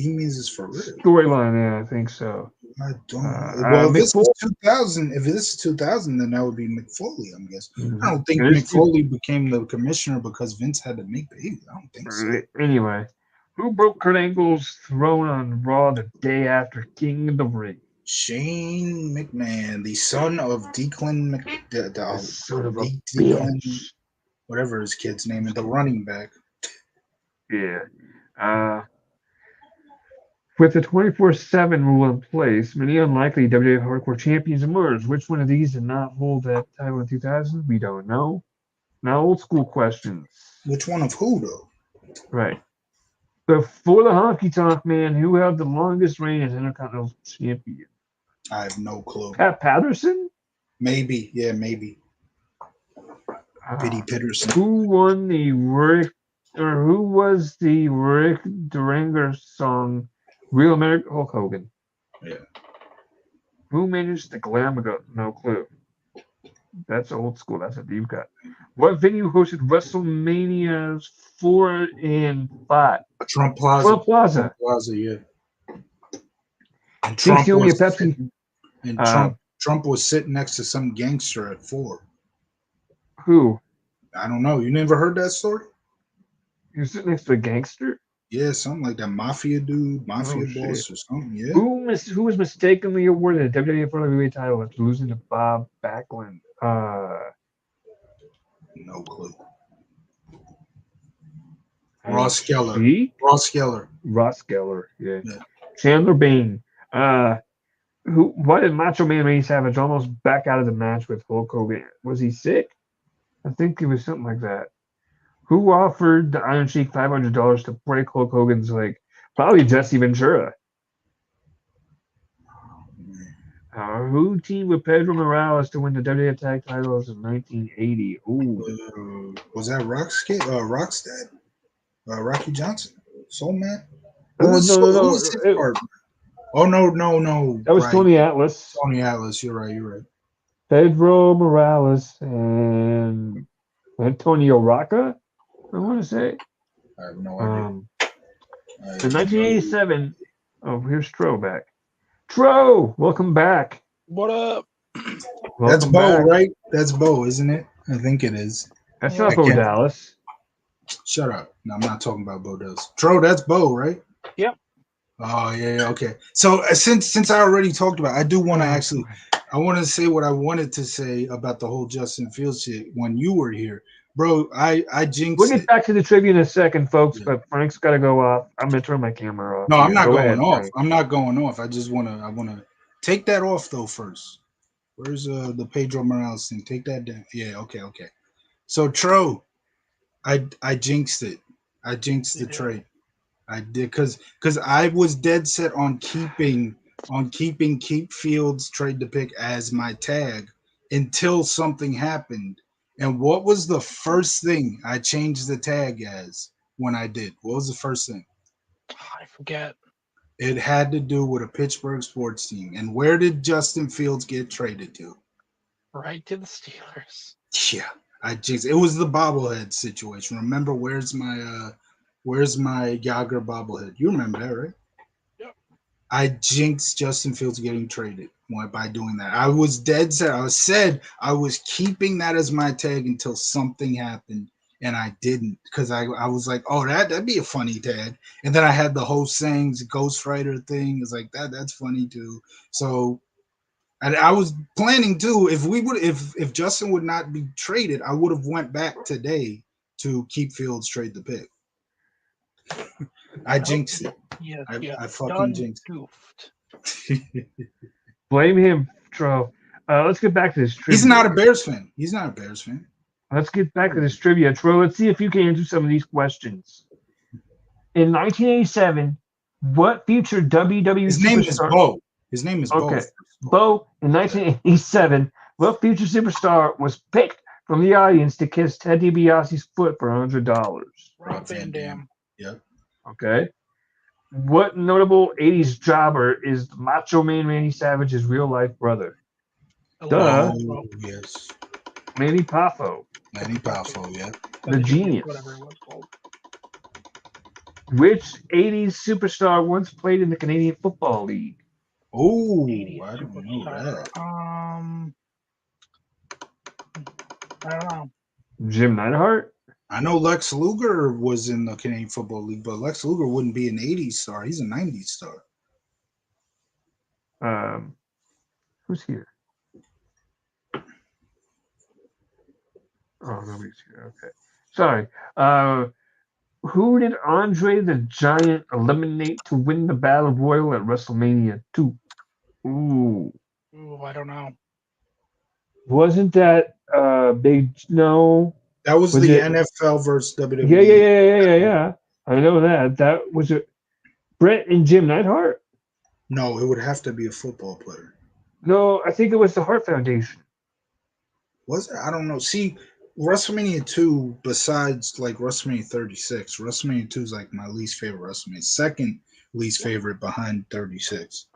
means this for real? Storyline, yeah, I think so. I don't know. Well, if this is 2000, then that would be McFoley, I'm guessing. I don't think McFoley became the commissioner because Vince had to make babies. I don't think so. Anyway, who broke Kurt Angle's throne on Raw the day after King of the Ring? Shane McMahon, the son of Declan son of a bitch. Whatever his kid's name is, the running back. Yeah. With the 24/7 rule in place, many unlikely WWF Hardcore champions emerged. Which one of these did not hold that title in 2000? We don't know. Now, old school questions. Which one of who, though? Right. Before the Honky Tonk Man, who held the longest reign as Intercontinental Champion? I have no clue. Pat Patterson? Maybe. Yeah, maybe. Pity Patterson. Who won the who was the Rick Duranger song Real American? Hulk Hogan. Yeah. Who managed the Glam? No clue. That's old school. That's a deep cut. What venue hosted WrestleManias 4 and 5? Trump Plaza. Trump Plaza, yeah. And Trump was sitting next to some gangster at 4. Who? I don't know. You never heard that story? You're sitting next to a gangster? Yeah, something like that. Mafia dude, boss or something. Yeah. Who was mistakenly awarded the WWF World Heavyweight title after losing to Bob Backlund? No clue. Ross Geller. Ross Geller. Yeah. Chandler Bing. Why did Macho Man Randy Savage almost back out of the match with Hulk Hogan? Was he sick? I think it was something like that. Who offered the Iron Sheik $500 to break Hulk Hogan's leg? Probably Jesse Ventura. Who teamed with Pedro Morales to win the WWF Tag Titles in 1980? Ooh. Was that Rockstead? Rocky Johnson? Soul Man? No. Oh, no. That was right. Tony Atlas. Tony Atlas, you're right. Pedro Morales and Antonio Rocca, I want to say. I have no idea. In 1987, here's Tro back. Tro, welcome back. What up? That's Bo, right? That's Bo, isn't it? I think it is. That's not Bo Dallas. Shut up. No, I'm not talking about Bo Dallas. Tro, that's Bo, right? Yep. Oh, yeah, okay. So since I already talked about it, I do want to I want to say what I wanted to say about the whole Justin Fields shit when you were here. Bro, I jinxed We'll get back to the trivia in a second, folks, but Frank's got to go off. I'm going to turn my camera off. No, I'm not going off. Frank. I'm not going off. I just want to take that off, though, first. Where's the Pedro Morales thing? Take that down. Yeah, okay. So, Tro, I jinxed it. I jinxed the trade. I did because I was dead set on keeping Keep Fields trade the pick as my tag until something happened. And what was the first thing I changed the tag as when I did? What was the first thing? I forget. It had to do with a Pittsburgh sports team. And where did Justin Fields get traded to? Right to the Steelers. Yeah, I jinxed. It was the bobblehead situation. Remember, where's my Yager bobblehead? You remember that, right? Yep. I jinxed Justin Fields getting traded by doing that. I was dead set. I was keeping that as my tag until something happened, and I didn't because I was like, oh, that'd be a funny tag. And then I had the whole sayings Ghostwriter thing. It's like that's funny too. So and I was planning too. If Justin would not be traded, I would have went back today to keep Fields trade the pick. I jinxed it. Yeah, I fucking done jinxed goofed. it. Blame him, Tro. Let's get back to this trivia. He's not a Bears fan. He's not a Bears fan. Let's get back to this trivia, Tro. Let's see if you can answer some of these questions. In 1987, what future WWE His name is superstar? Bo. His name is Okay, Bo. Bo. In 1987, what future superstar was picked from the audience to kiss Ted DiBiase's foot for $100? Rob Van Dam. Yep. Okay. What notable 80s jobber is Macho Man Randy Savage's real life brother? Duh. Oh, yes. Manny Poffo. Manny Poffo, yeah. The Genius. Whatever it was called. Which 80s superstar once played in the Canadian Football League? Oh, 80s I don't know superstar. that. I don't know. Jim Neidhart? I know Lex Luger was in the Canadian Football League, but Lex Luger wouldn't be an 80s star. He's a 90s star. Who's here? Oh, nobody's here. Okay. Sorry. Who did Andre the Giant eliminate to win the Battle Royal at WrestleMania 2? Ooh. I don't know. Wasn't that Big No? That was the NFL versus WWE. Yeah. I know that. That was it. Brett and Jim Neidhart? No, it would have to be a football player. No, I think it was the Hart Foundation. Was it? I don't know. See, WrestleMania 2, besides like WrestleMania 36, WrestleMania 2 is like my least favorite WrestleMania. Second least favorite behind 36.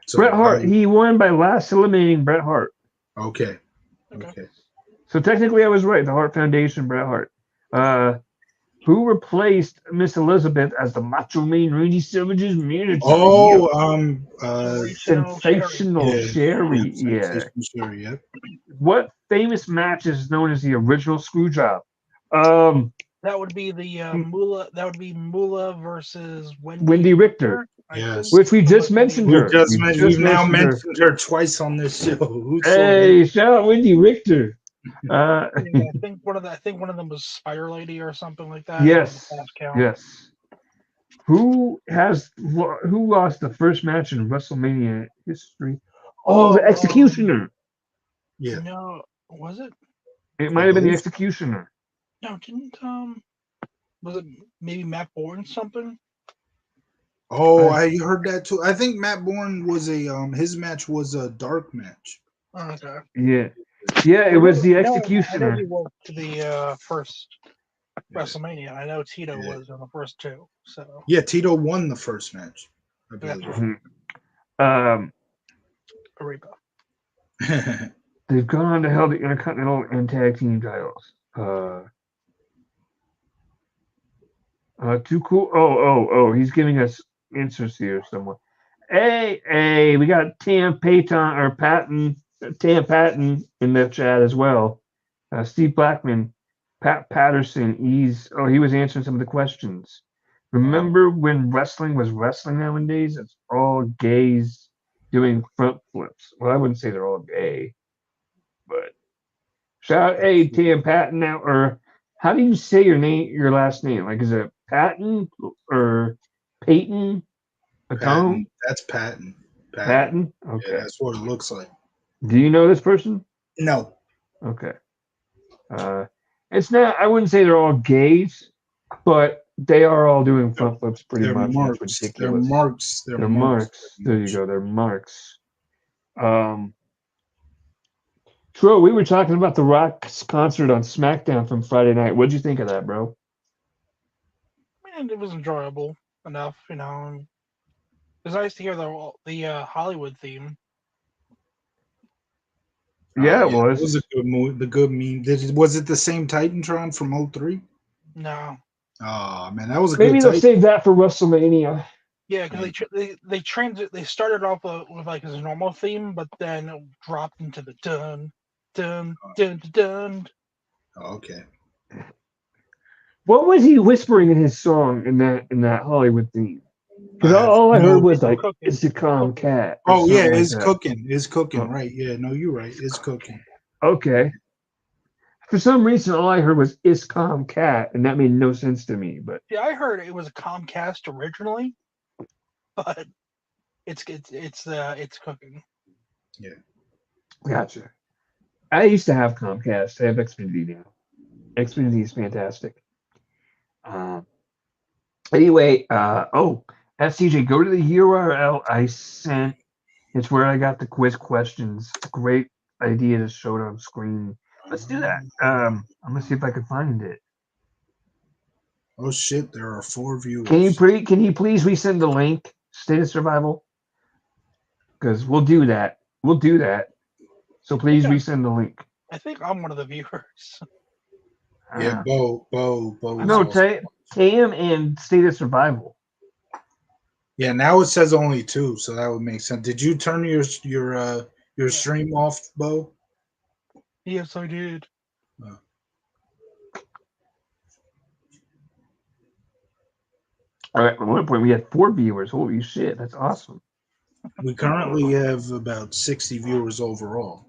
So Bret Hart, he won by last eliminating Bret Hart. Okay. So technically I was right. The Hart Foundation, Bret Hart. Who replaced Miss Elizabeth as the Macho Man Randy Savage's manager? Sensational Sherry. Yeah. Sensational Sherry, yep. What famous match is known as the original screw job? That would be the Moolah. That would be Moolah versus Wendy Richter. Yes. Which we just mentioned her. We've now mentioned her twice on this show. Hey, shout out Wendy Richter. I think one of them was Spider Lady or something like that. Yes. Yes. Who lost the first match in WrestleMania history? Oh, the Executioner. Yeah. No, was it? It might have been the Executioner. No, didn't was it maybe Matt Bourne something? Oh, I heard that too. I think Matt Bourne was his match was a dark match. Oh, okay. Yeah, it was the Executioner. I know he worked the first WrestleMania. I know Tito was in the first two. So yeah, Tito won the first match, I believe. Ariba. They've gone on to held the Intercontinental and Tag Team titles. Too cool. Oh, he's giving us answers here somewhere. Hey, we got Tam Patton in the chat as well. Steve Blackman, Pat Patterson. He was answering some of the questions. Remember when wrestling was wrestling nowadays? It's all gays doing front flips. Well, I wouldn't say they're all gay, but shout out, hey, Tam Patton now, or how do you say your last name? Like, is it Patton or Peyton? Patton. That's Patton. Patton? Okay. Yeah, that's what it looks like. Do you know this person? No. Okay. It's not, I wouldn't say they're all gays, but They are all doing front flips pretty They're much. And it's marks. They're ridiculous. marks. They're They're marks. marks. There you go. They're marks. True. We were talking about the Rock's concert on SmackDown from Friday night. What'd you think of that, bro? And it was enjoyable enough, you know. It was nice to hear the Hollywood theme. Yeah, it was. It was a good movie. The good meme. Was it the same Titantron from 03? No. Oh man, that was a Maybe good they'll Titan. save that for WrestleMania. Yeah, because they started off with like his normal theme, but then it dropped into the dun dun dun dun. dun. Oh, okay. What was he whispering in his song in that Hollywood theme? Because all I heard was like, cooking. "It's a calm cat." Oh yeah, it's it's cooking. It's cooking. Oh. Right. Yeah. No, you're right. It's cooking. Okay. For some reason, all I heard was "Is calm cat," and that made no sense to me. But yeah, I heard it was a Comcast originally, but it's cooking. Yeah. Gotcha. I used to have Comcast. I have Xfinity now. Xfinity is fantastic. Anyway, SCJ, go to the URL I sent. It's where I got the quiz questions. It's a great idea to show it on screen. Let's do that. I'm gonna see if I can find it. Oh shit! There are 4 viewers. Can you please resend the link? State of Survival. Because we'll do that. We'll do that. So please resend the link. I think I'm one of the viewers. Yeah, Bo. No, Tam and State of Survival. Yeah, now it says only 2, so that would make sense. Did you turn your stream off, Bo? Yes, I did. All right, at one point we had 4 viewers. Holy shit, that's awesome. We currently have about 60 viewers overall,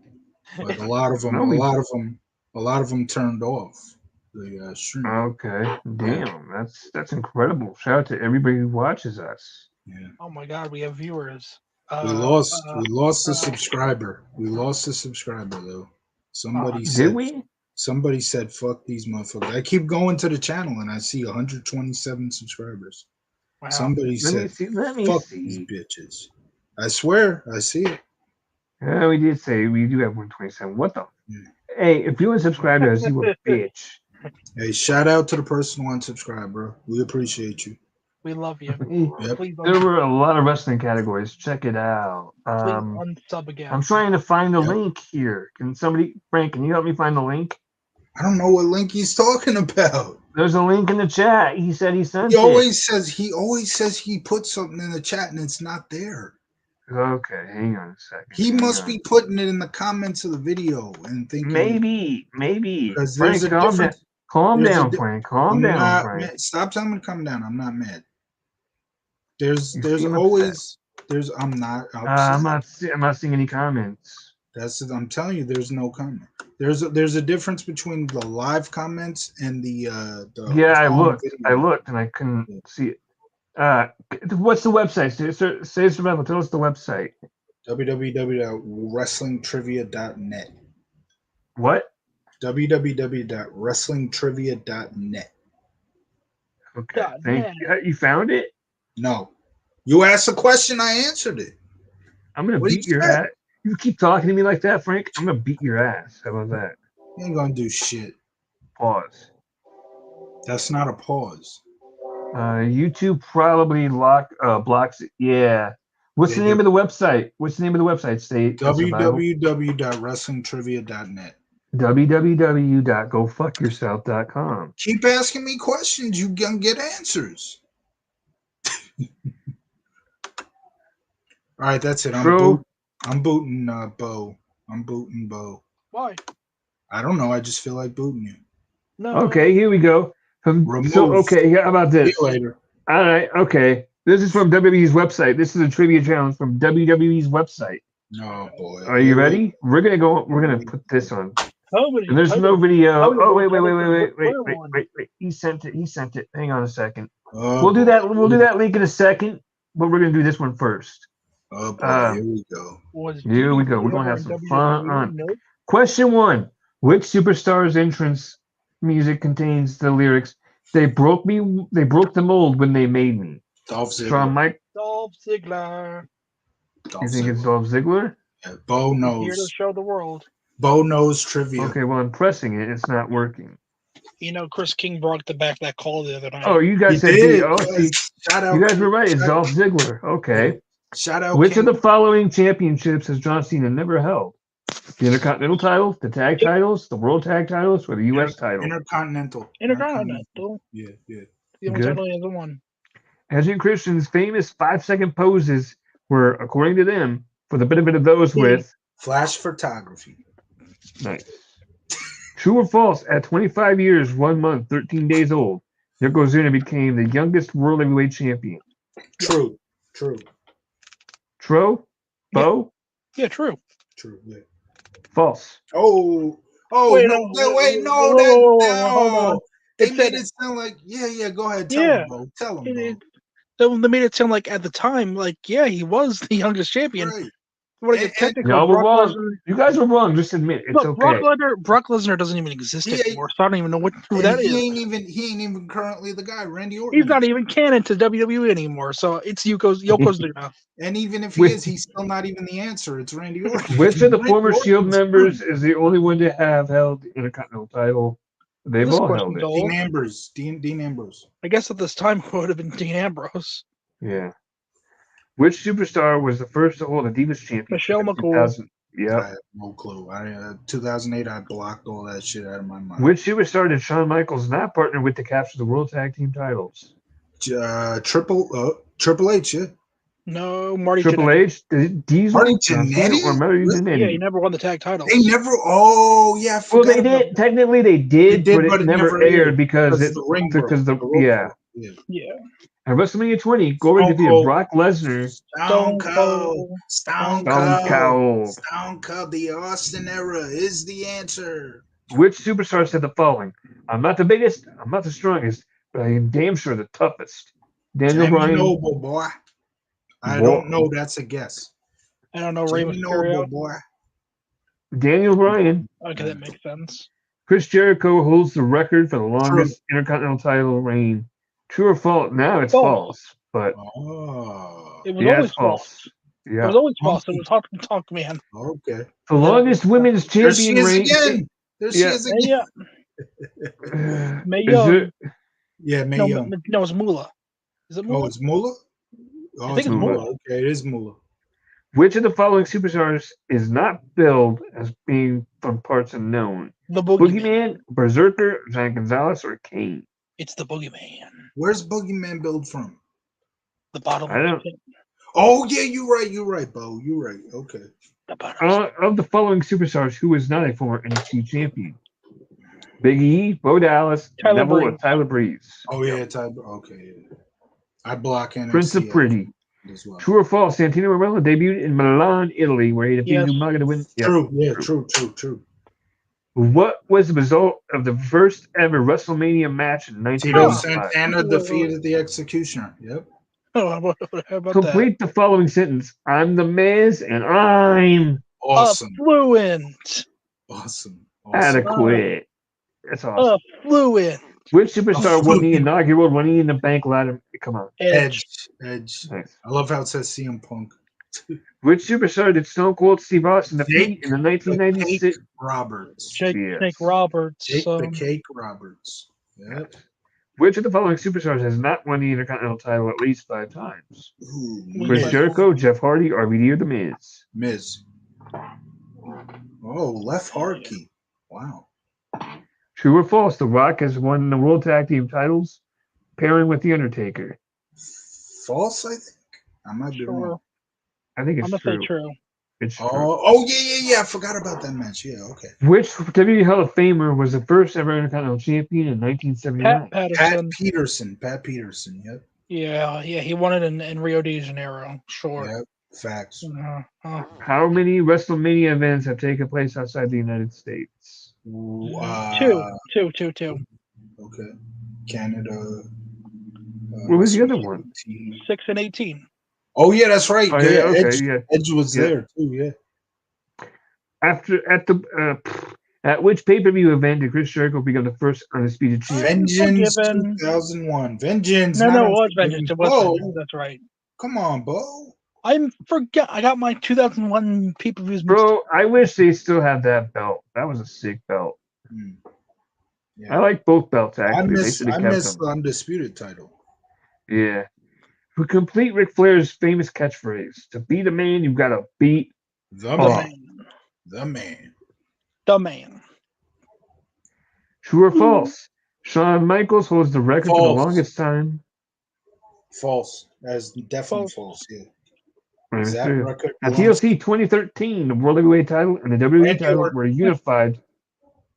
but a lot of them turned off the stream. Okay, damn, that's incredible. Shout out to everybody who watches us. Yeah. Oh my god, we have viewers. We lost a subscriber. We lost a subscriber though. Somebody said. Did we? Somebody said, "Fuck these motherfuckers." I keep going to the channel and I see 127 subscribers. Wow. Somebody said, Let me "Fuck see. these bitches." I swear, I see it. Yeah, we did say we do have 127. What the? Yeah. Hey, if you unsubscribe to us, you a bitch. Hey, shout out to the person who unsubscribed, bro. We appreciate you. We love you. Yep. There were a lot of wrestling categories. Check it out. Please unsub again. I'm trying to find the link here. Can Frank, can you help me find the link? I don't know what link he's talking about. There's a link in the chat. He said he sent it. He always says he put something in the chat and it's not there. Okay, hang on a second. He must be putting it in the comments of the video and thinking maybe. Because Frank, there's a difference. Calm down, Frank. Calm down, Frank. Mad. Stop telling me to calm down. I'm not mad. There's always upset. I'm not upset. I'm not seeing any comments. I'm telling you, there's no comment. There's a difference between the live comments and the yeah, I looked and I couldn't see it. What's the website? Say Survival. Tell us the website. www.wrestlingtrivia.net. What? www.wrestlingtrivia.net. Okay. Thank you. You found it? No. You asked a question, I answered it. I'm gonna beat your ass. You keep talking to me like that, Frank. I'm gonna beat your ass. How about that? You ain't gonna do shit. Pause. That's not a pause. YouTube probably blocks it. Yeah. What's the name of the website? State www.wrestlingtrivia.net. www.gofuckyourself.com. Keep asking me questions. You gonna get answers. All right, that's it. I'm booting Bo. I'm booting Bo. Why? I don't know. I just feel like booting you. No. Okay, here we go. Okay, how about this? See you later. All right, okay. This is from WWE's website. This is a trivia challenge from WWE's website. Oh boy. Are you ready? We're gonna put this on. And there's no video. Oh wait. He sent it. Hang on a second. We'll do that link in a second, but we're gonna do this one first. Oh boy, here we go. Here we go. We're gonna have some fun. Question 1: Which superstar's entrance music contains the lyrics They broke me. They broke the mold when they made me. Dolph Shawn Ziggler. Mike. Dolph Ziggler. You think it's Dolph Ziggler? Yeah, Bo Here to knows. show the world. Bo knows trivia. Okay, well, I'm pressing it. It's not working. You know, Chris King brought the back that call the other night. Oh, you guys He said did. Oh, see, Shout out. you guys were right. It's Dolph Ziggler. Okay. Shout out. Which King. of the following championships has John Cena never held? The Intercontinental title, the tag titles, the World Tag titles, or the U.S. title? Intercontinental. Intercontinental. Yeah. The only Good. title he hasn't won. Edge Christian's famous 5-second poses were, according to them, for the benefit of those with flash photography. Nice. True or false? At 25 years, 1 month, 13 days old, Yokozuna became the youngest world heavyweight champion. True. True? Bo? Yeah, true. Yeah. False. Oh, Wait, no, wait, no, hold on. They made it sound like, yeah, go ahead, tell him, Bo. Tell him, Bo. So they made it sound like at the time, like, yeah, he was the youngest champion. Right. Want to get technical? Y'all were wrong. You guys were wrong. Just admit it. It's okay. Brock Lesnar doesn't even exist anymore, so I don't even know who that is. He ain't even currently the guy, Randy Orton. He's not even canon to WWE anymore, so it's Yokozuna. And even if he is, he's still not even the answer. It's Randy Orton. Which of the former Shield members is the only one to have held the Intercontinental title? They've all held it. Dean Ambrose. Dean Ambrose. I guess at this time it would have been Dean Ambrose. Yeah. Which superstar was the first to hold a Divas Championship? Michelle McCool. Yeah. I have no clue. 2008, I blocked all that shit out of my mind. Which superstar did Shawn Michaels not partner with to capture the World Tag Team titles? Triple H, yeah. No, Marty Triple Jannetty. H? Diesel? Marty Jannetty? Or Marty Jannetty? Yeah, he never won the tag titles. They never. Oh, yeah. I Well, they did. Technically, they did, but it never aired because At WrestleMania 20, Goldberg defeated Brock Lesnar. Stone Cold. The Austin era is the answer. Which superstar said the following? I'm not the biggest, I'm not the strongest, but I am damn sure the toughest. Daniel Bryan. Noble, boy. I don't know. That's a guess. I don't know. Rey Mysterio. Boy. Daniel Bryan. Okay, that makes sense. Chris Jericho holds the record for the longest Intercontinental title reign. True or false? Now it's false, but it was always false. Yeah, it was always false. It was talk, man. Okay. The longest women's champion reign. There she is again. Mae Young. Yeah, Mae Young. No, it's Moolah. Is it Moolah? Oh, it's Moolah? I think it's Moolah. Okay, it is Moolah. Which of the following superstars is not billed as being from parts unknown? The Boogeyman, Berserker, Giant Gonzalez, or Kane? It's the Boogeyman. Where's Boogeyman billed from? The bottom. I don't. Oh yeah, you're right, Bo. You're right. Okay. Of the following superstars, who is not a former NXT champion? Big E, Bo Dallas, Neville, or Tyler Breeze? Oh yeah, Tyler. Okay. Yeah. I block NXT. Prince of Pretty. As well. True or false? Santino Marella debuted in Milan, Italy, where he defeated Umaga to win. True. Yeah. True. What was the result of the first ever WrestleMania match in 1995? Santana defeated the Executioner. Yep. Oh, how about Complete the following sentence. I'm the Miz, and I'm awesome. Affluent. Awesome. Adequate. That's awesome. Affluent. Which superstar won the inaugural Money in the Bank ladder? Come on. Edge. Nice. I love how it says CM Punk. Which superstar did Stone Cold Steve Austin defeat in the 1996? Roberts. Jake Roberts. The Cake Roberts. Yep. Which of the following superstars has not won the Intercontinental title at least 5 times? Chris Jericho, Jeff Hardy, RVD, or The Miz? Miz. Oh, left hard key. Wow. True or false? The Rock has won the World Tag Team titles, pairing with The Undertaker. False, I think. I might be wrong. I think it's true. Say true. It's true. Oh, yeah. I forgot about that match. Yeah, okay. Which WWE Hall of Famer was the first ever Intercontinental Champion in 1979? Pat Peterson. Yep. Yeah. He won it in Rio de Janeiro. Sure. Yep. Facts. How many WrestleMania events have taken place outside the United States? Two. Okay. Canada. What was the other one? 6 and 18. Oh yeah, that's right. Oh, yeah, okay, Edge was there too. Yeah. At which pay-per-view event did Chris Jericho become the first undisputed champion? Vengeance Unforgiven. 2001. Vengeance. No, not it was Unforgiven. Vengeance. It was Bo, Vengeance. That's right. come on, Bo. I got my 2001 pay-per-views mixed Bro, up. I wish they still had that belt. That was a sick belt. Yeah. I like both belts, I actually. They miss should have kept them. the undisputed title. Yeah. To complete Ric Flair's famous catchphrase, to beat a man, you've got to beat The Oh. man. The man. The man. True or false? Shawn Michaels holds the record for the False. longest time. False. That's definitely false. Yeah. Right, That true. record At belongs TLC 2013, the World Heavyweight title and the WWE Randy title Orton. were unified.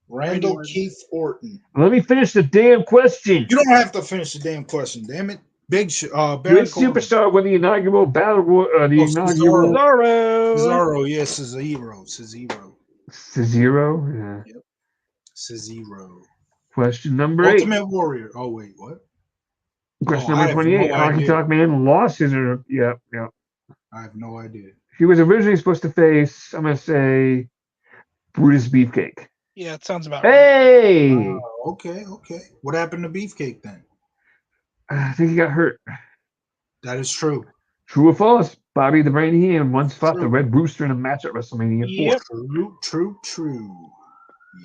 Randall Orton. Keith Orton. Let me finish the damn question. You don't have to finish the damn question, damn it. Which Baron Corbin. superstar won the inaugural battle? Cesaro. Cesaro. Cesaro, yes, Cesaro. Cesaro? Yeah. Yep. Cesaro. Question number Ultimate Warrior. Oh, wait, what? 8. Question I number have 28. no Honky idea. Tonk Man lost his. Yep. I have no idea. He was originally supposed to face, I'm going to say, Brutus Beefcake. Yeah, it sounds about right. Hey! Okay. What happened to Beefcake then? I think he got hurt. That is true. True or false? Bobby the Brain Heenan once fought the True. Red Rooster in a match at WrestleMania 4. Yep. True.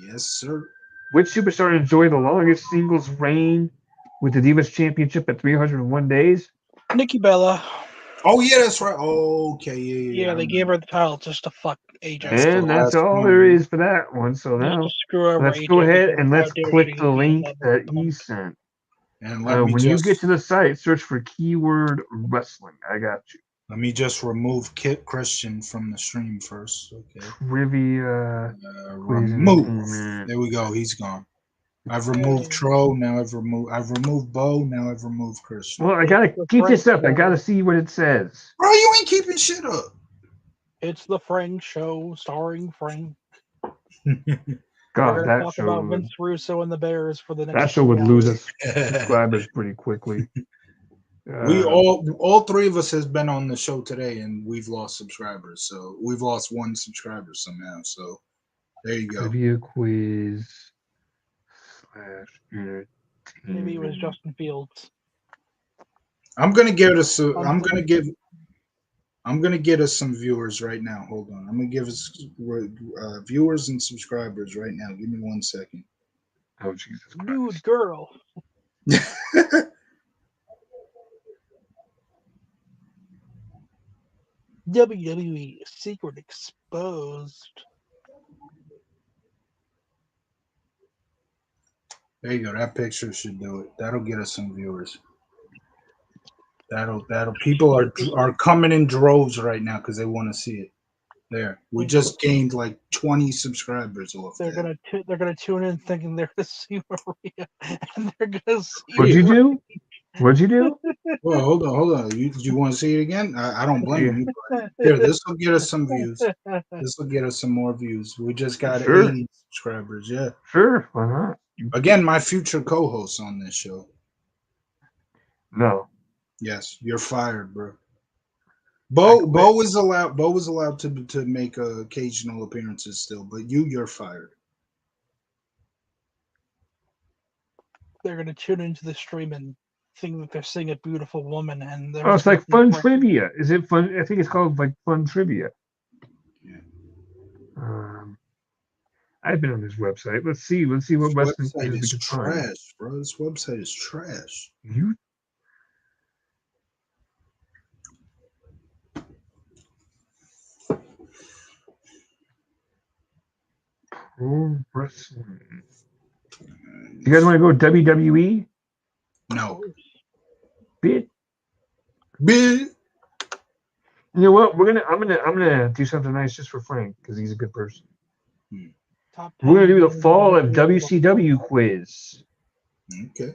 Yes, sir. Which superstar enjoyed the longest singles reign with the Divas Championship at 301 days? Nikki Bella. Oh, yeah, that's right. Okay, Yeah, they gave her the title just to fuck AJ. That's the And that's last all one. there is for that one. So Just now to screw over let's AJ. go ahead because and how let's dare click she the be link above that the he punk. sent. And let me When just you get to the site, search for keyword wrestling. I got you. let me just remove Kit Christian from the stream first. Okay. Trivia. Remove. Entertainment. There we go. He's gone. I've removed Tro. Now I've removed Bo. Now I've removed Christian. Well, I gotta keep this up. I gotta see what it says. Bro, you ain't keeping shit up. It's the Frank Show starring Frank. God, We're gonna that talk show. about Vince Russo and the Bears for the next. That show would lose us subscribers pretty quickly. We all three of us has been on the show today, and we've lost subscribers. So we've lost one subscriber somehow. So there you go. Trivia quiz / Maybe it was Justin Fields. I'm gonna get us some viewers right now. Hold on. I'm gonna give us viewers and subscribers right now. Give me 1 second. Oh Jesus Christ! Nude girl. WWE secret exposed. There you go. That picture should do it. That'll get us some viewers. That'll people are coming in droves right now because they want to see it. There, we just gained like 20 subscribers off. They're gonna tune in thinking they're gonna see Maria, and they're gonna see. What'd you do? What'd you do? Well, hold on. You want to see it again? I don't blame you. But here, this will get us some views. This will get us some more views. We just got 80 subscribers. Yeah. Sure. Why not? Again, my future co-host on this show. No. Yes, you're fired, bro. Bo was allowed to make occasional appearances still, but you're fired. They're gonna tune into the stream and think that they're seeing a beautiful woman, and Oh, it's like fun trivia. Is it fun? I think it's called like fun trivia. Yeah. I've been on this website. Let's see what wrestling website we is can trash, find. bro. This website is trash. You. Pro wrestling. You guys want to go WWE? No. Bit. You know what? I'm gonna do something nice just for Frank because he's a good person. We're gonna do the fall of WCW quiz. Okay.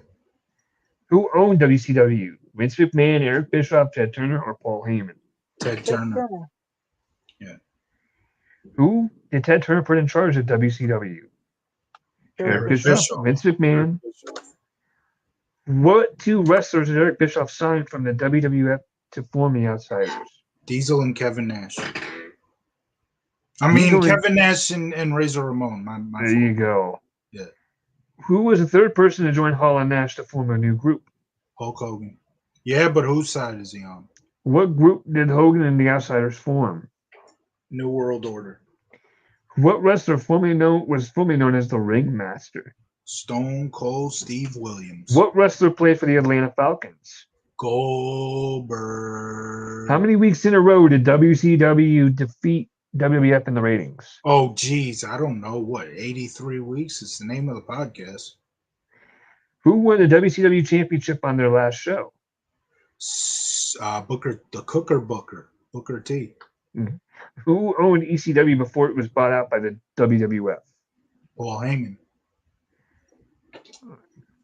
Who owned WCW? Vince McMahon, Eric Bischoff, Ted Turner, or Paul Heyman? Ted Turner. Yeah. Who did Ted Turner put in charge of WCW? Eric Bischoff, Vince McMahon. What two wrestlers did Eric Bischoff sign from the WWF to form the Outsiders? Diesel and Kevin Nash. I mean, Kevin Nash and Razor Ramon. My there you go. Yeah. Who was the third person to join Hall and Nash to form a new group? Hulk Hogan. Yeah, but whose side is he on? What group did Hogan and the Outsiders form? New World Order. What wrestler was formerly known as the Ringmaster? Stone Cold Steve Williams. What wrestler played for the Atlanta Falcons? Goldberg. How many weeks in a row did WCW defeat WWF in the ratings? Oh, geez. I don't know. What, 83 weeks? It's the name of the podcast. Who won the WCW championship on their last show? Booker T. Who owned ECW before it was bought out by the WWF? Paul Heyman.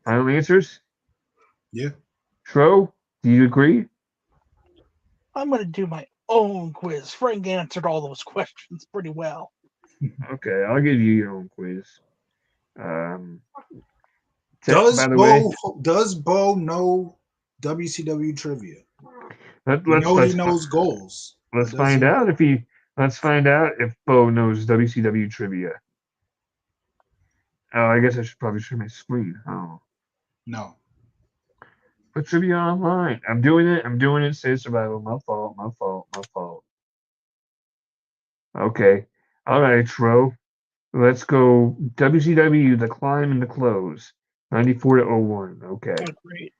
Final answers? Yeah. Tro, do you agree? I'm going to do my own quiz. Frank answered all those questions pretty well. Okay, I'll give you your own quiz. Does Bo know WCW trivia? He knows goals. Let's find out if Bo knows WCW trivia. Oh, I guess I should probably share my screen. Oh. No. Put trivia online. I'm doing it. Save survival. My fault. Okay. All right, Tro. Let's go WCW, the climb and the close. 94 to 01. Okay. Oh, great.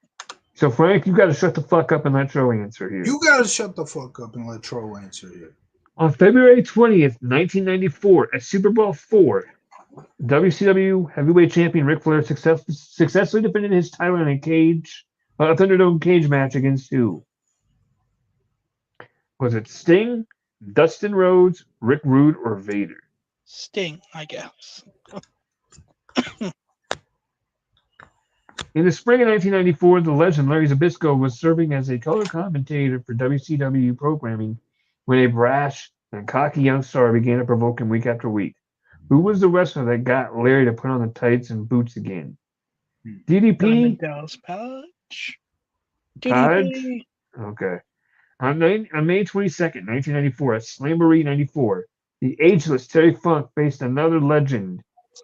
So, Frank, you got to shut the fuck up and let Tro answer here. You got to shut the fuck up and let Tro answer here. On February 20th, 1994, at Super Bowl IV, WCW heavyweight champion Ric Flair successfully defended his title in a Thunderdome cage match against who? Was it Sting, Dustin Rhodes, Rick Rude, or Vader? Sting, I guess. In the spring of 1994, the legend Larry Zbyszko was serving as a color commentator for WCW programming when a brash and cocky young star began to provoke him week after week. Who was the wrestler that got Larry to put on the tights and boots again? DDP? Dallas Page. DDP? Okay. On May 22nd, 1994, at Slamboree 94, the ageless Terry Funk faced another legend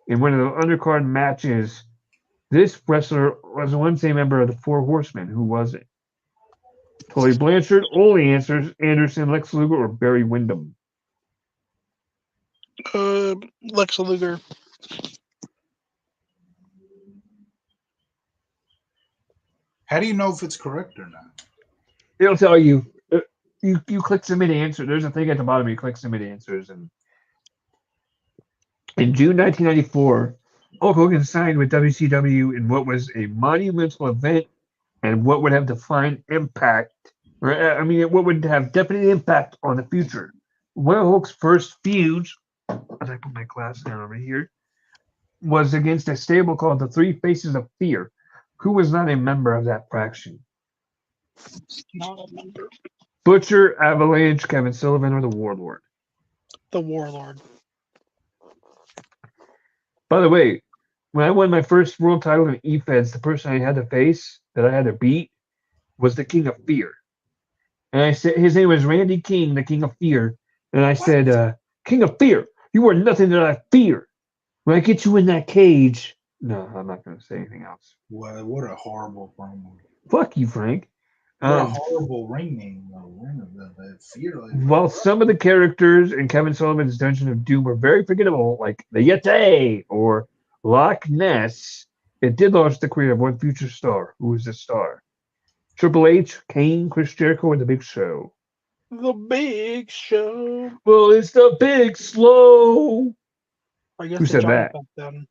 in one of the undercard matches. This wrestler was once a member of the Four Horsemen. Who was it? Tully Blanchard, Ole Anderson, Lex Luger, or Barry Windham? Lex Luger. How do you know if it's correct or not? It'll tell you. You click submit answer. There's a thing at the bottom. You click submit answers, and in June 1994, Hulk Hogan signed with WCW in what was a monumental event, and what would have defined impact. What would have definite impact on the future. One of Hulk's first feuds, as I put my glass down over here, was against a stable called the Three Faces of Fear. Who was not a member of that faction? Not a member. Butcher, Avalanche, Kevin Sullivan, or the Warlord? The Warlord. By the way, when I won my first world title in E-Feds, the person I had to face, that I had to beat, was the King of Fear. And I said his name was Randy King, the King of Fear. And I said, King of Fear, you are nothing that I fear. When I get you in that cage. No, I'm not going to say anything else. What a horrible promo. Fuck you, Frank. What a horrible ring name, though. Fear. While some of the characters in Kevin Sullivan's Dungeon of Doom were very forgettable, like the Yeti or Loch Ness, it did launch the career of one future star. Who was the star? Triple H, Kane, Chris Jericho, or The Big Show? The Big Show. Well, it's the Big Slow. I guess Who said that? Then.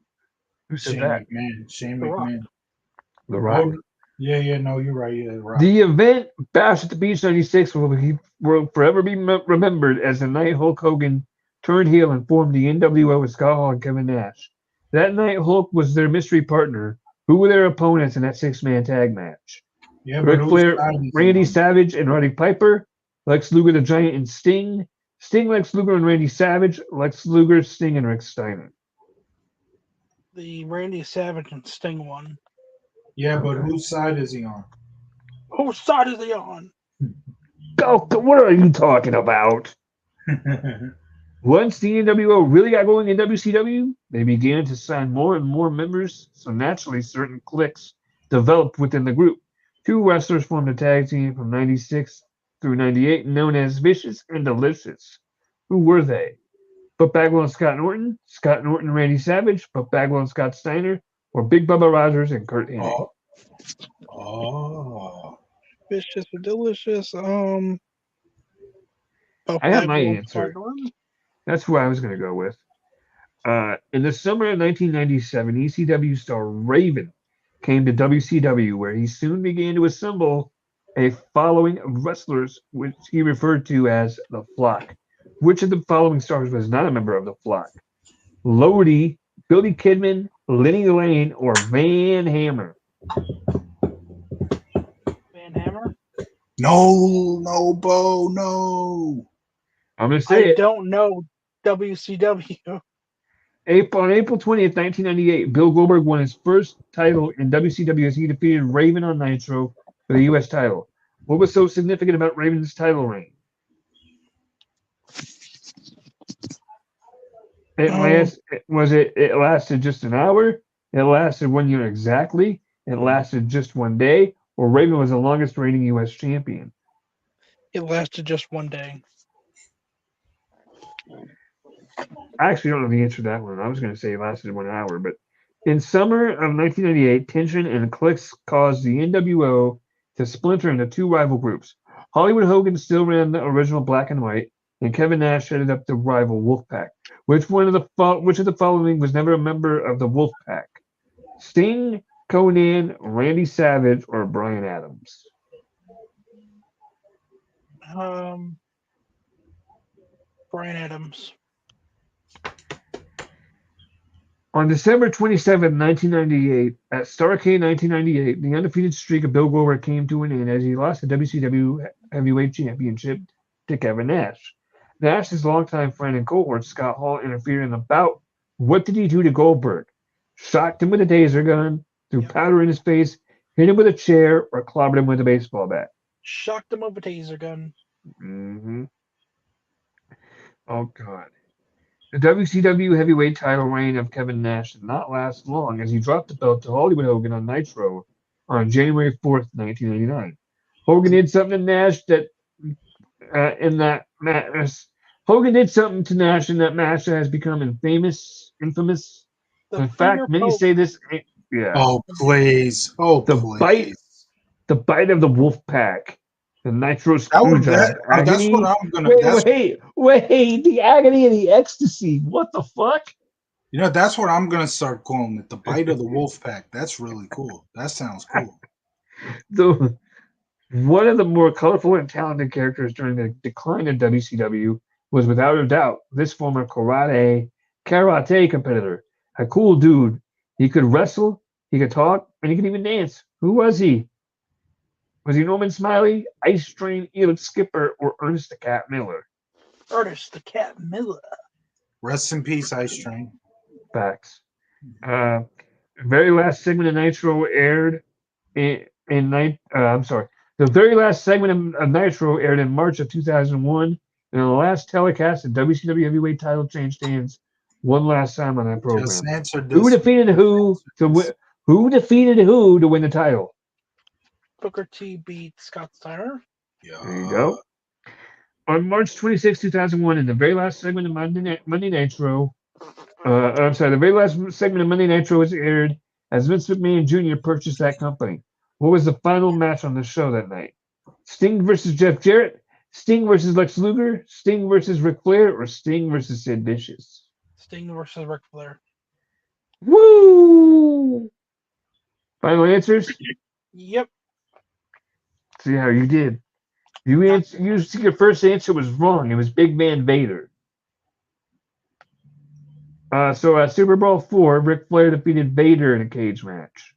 Who said that? Shane McMahon. The Rock. Yeah, no, you're right. Yeah, Rock. The event, Bash at the Beach 96, will forever be remembered as the night Hulk Hogan turned heel and formed the NWO with Scott Hall and Kevin Nash. That night, Hulk was their mystery partner. Who were their opponents in that six-man tag match? Yeah, Ric Flair, Randy Savage, and Roddy Piper. Lex Luger, the Giant, and Sting. Sting, Lex Luger, and Randy Savage. Lex Luger, Sting, and Rick Steiner. The Randy Savage and Sting one. Yeah, but whose side is he on? Whose side is he on? What are you talking about? Once the NWO really got going in WCW, they began to sign more and more members, so naturally certain cliques developed within the group. Two wrestlers formed a tag team from 96 through 98 known as Vicious and Delicious. Who were they? Buck Bagwell and Scott Norton and Randy Savage, Buck Bagwell and Scott Steiner, or Big Bubba Rogers and Kurt Hennig? Oh, oh. Vicious or delicious. I have my Bagwell, answer. That's who I was going to go with. In the summer of 1997, ECW star Raven came to WCW, where he soon began to assemble a following of wrestlers, which he referred to as the Flock. Which of the following stars was not a member of the Flock? Lodi, Billy Kidman, Lenny Lane, or Van Hammer? Van Hammer? No, Bo, no. I'm going to say it. don't know WCW. On April 20th, 1998, Bill Goldberg won his first title in WCW as he defeated Raven on Nitro for the U.S. title. What was so significant about Raven's title reign? It lasted just an hour? It lasted 1 year exactly? It lasted just 1 day? Or Raven was the longest reigning U.S. champion? It lasted just 1 day. I actually don't know the answer to that one. I was going to say it lasted 1 hour, but in summer of 1998, tension and cliques caused the NWO to splinter into two rival groups. Hollywood Hogan still ran the original Black and White, and Kevin Nash headed up the rival Wolfpack. Which of the following was never a member of the Wolfpack? Sting, Conan, Randy Savage, or Bryan Adams? Bryan Adams. On December 27, 1998, at Starrcade 1998, the undefeated streak of Bill Goldberg came to an end as he lost the WCW Heavyweight Championship to Kevin Nash. Nash's longtime friend and cohort, Scott Hall, interfered in the bout. What did he do to Goldberg? Shocked him with a taser gun, threw powder in his face, hit him with a chair, or clobbered him with a baseball bat? Shocked him with a taser gun. Mm-hmm. Oh, God. The WCW heavyweight title reign of Kevin Nash did not last long as he dropped the belt to Hollywood Hogan on Nitro on January 4th, 1989. Hogan did something to Nash that Hogan did something to Nash in that match that has become infamous. In fact, many say this. Yeah. Oh please! The bite of the wolf pack. The Nitro Screwdriver. That's what I'm gonna. Wait! The agony and the ecstasy. What the fuck? You know, that's what I'm gonna start calling it. The bite of the wolf pack. That's really cool. That sounds cool. One of the more colorful and talented characters during the decline of WCW was without a doubt this former karate competitor. A cool dude. He could wrestle, he could talk, and he could even dance. Who was he? Was he Norman Smiley, Ice Train, Elix Skipper, or Ernest the Cat Miller? Ernest the Cat Miller. Rest in peace, Ice Train. Facts. Very last segment of Nitro aired The very last segment of Nitro aired in March of 2001, and the last telecast, the WCW Heavyweight title changed hands one last time on that program. Who defeated who to win the title? Booker T beat Scott Steiner. Yeah. There you go. On March 26, 2001, in the very last segment of Monday Nitro, the very last segment of Monday Nitro was aired as Vince McMahon Jr. purchased that company. What was the final match on the show that night? Sting versus Jeff Jarrett, Sting versus Lex Luger, Sting versus Ric Flair, or Sting versus Sid Vicious? Sting versus Ric Flair. Woo! Final answers? Yep. See how you did. Your first answer was wrong. It was Big Man Vader. So at Super Bowl IV, Ric Flair defeated Vader in a cage match.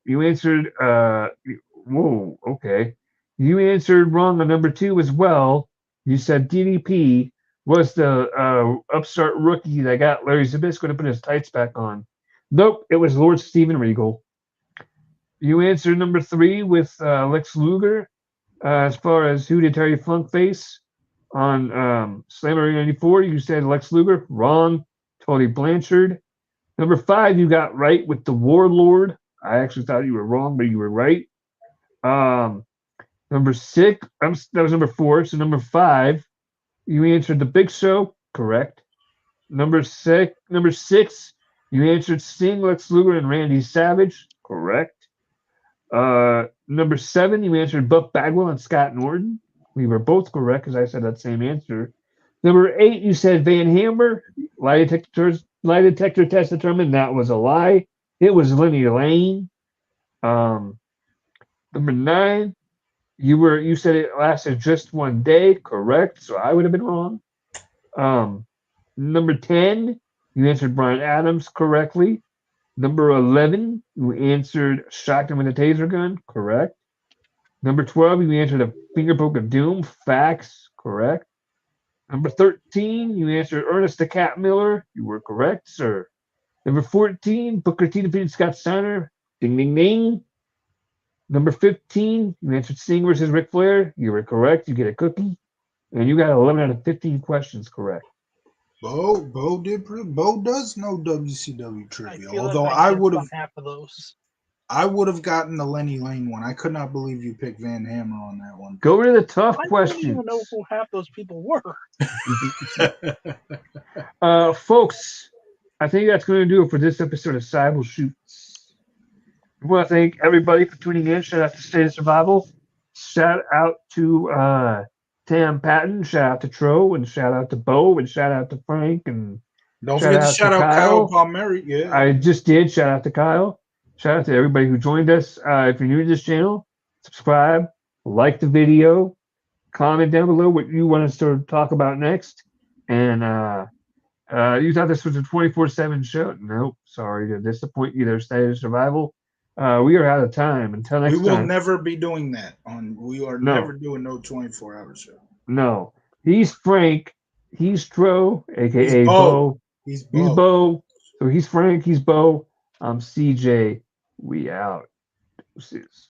You answered. Whoa. Okay. You answered wrong on number 2 as well. You said DDP was the upstart rookie that got Larry Zbyszko to put his tights back on. Nope, it was Lord Steven Regal. You answered number 3 with Lex Luger. As far as who did Terry Funk face On Slammer 94, you said Lex Luger. Wrong. Tony Blanchard. Number 5, you got right with the Warlord. I actually thought you were wrong, but you were right. Number 6, that was number 4. So number 5, you answered the Big Show. Correct. Number 6, you answered Sting, Lex Luger, and Randy Savage. Correct. Number 7, you answered Buff Bagwell and Scott Norton. We were both correct because I said that same answer. Number 8, you said Van Hammer. Lie detector test determined that was a lie. It was Lenny Lane. Number 9, you said it lasted just one day. Correct. So I would have been wrong. Number 10, you answered Brian Adams correctly. Number 11, you answered shot him with a taser gun. Correct. Number 12, you answered a finger poke of doom. Facts. Correct. Number 13, you answered Ernest the Cat Miller. You were correct, sir. Number 14, Booker T defeated Scott Steiner. Ding, ding, ding. Number 15, you answered Sting versus Ric Flair. You were correct. You get a cookie. And you got 11 out of 15 questions correct. Bo does know WCW trivia. Although like I would have half of those. I would have gotten the Lenny Lane one. I could not believe you picked Van Hammer on that one. Go to the tough I questions. don't even know who half those people were. Folks, I think that's going to do it for this episode of Seibel Shoots. I want to thank everybody for tuning in. Shout out to State of Survival. Shout out to Tam Patton. Shout out to Tro. And shout out to Bo. And shout out to Frank. And don't forget to shout out Kyle Palmieri. Yeah, I just did. Shout out to Kyle. Shout out to everybody who joined us. If you're new to this channel, subscribe, like the video, comment down below what you want us to talk about next. And you thought this was a 24/7 show? Nope. Sorry to disappoint you there, State of Survival. We are out of time. Until next time. We will never be doing that. We are never doing no 24-hour show. No. He's Frank. He's Tro, a.k.a. Bo. He's Bo. So he's Frank. He's Bo. I'm CJ. We out. Deuces.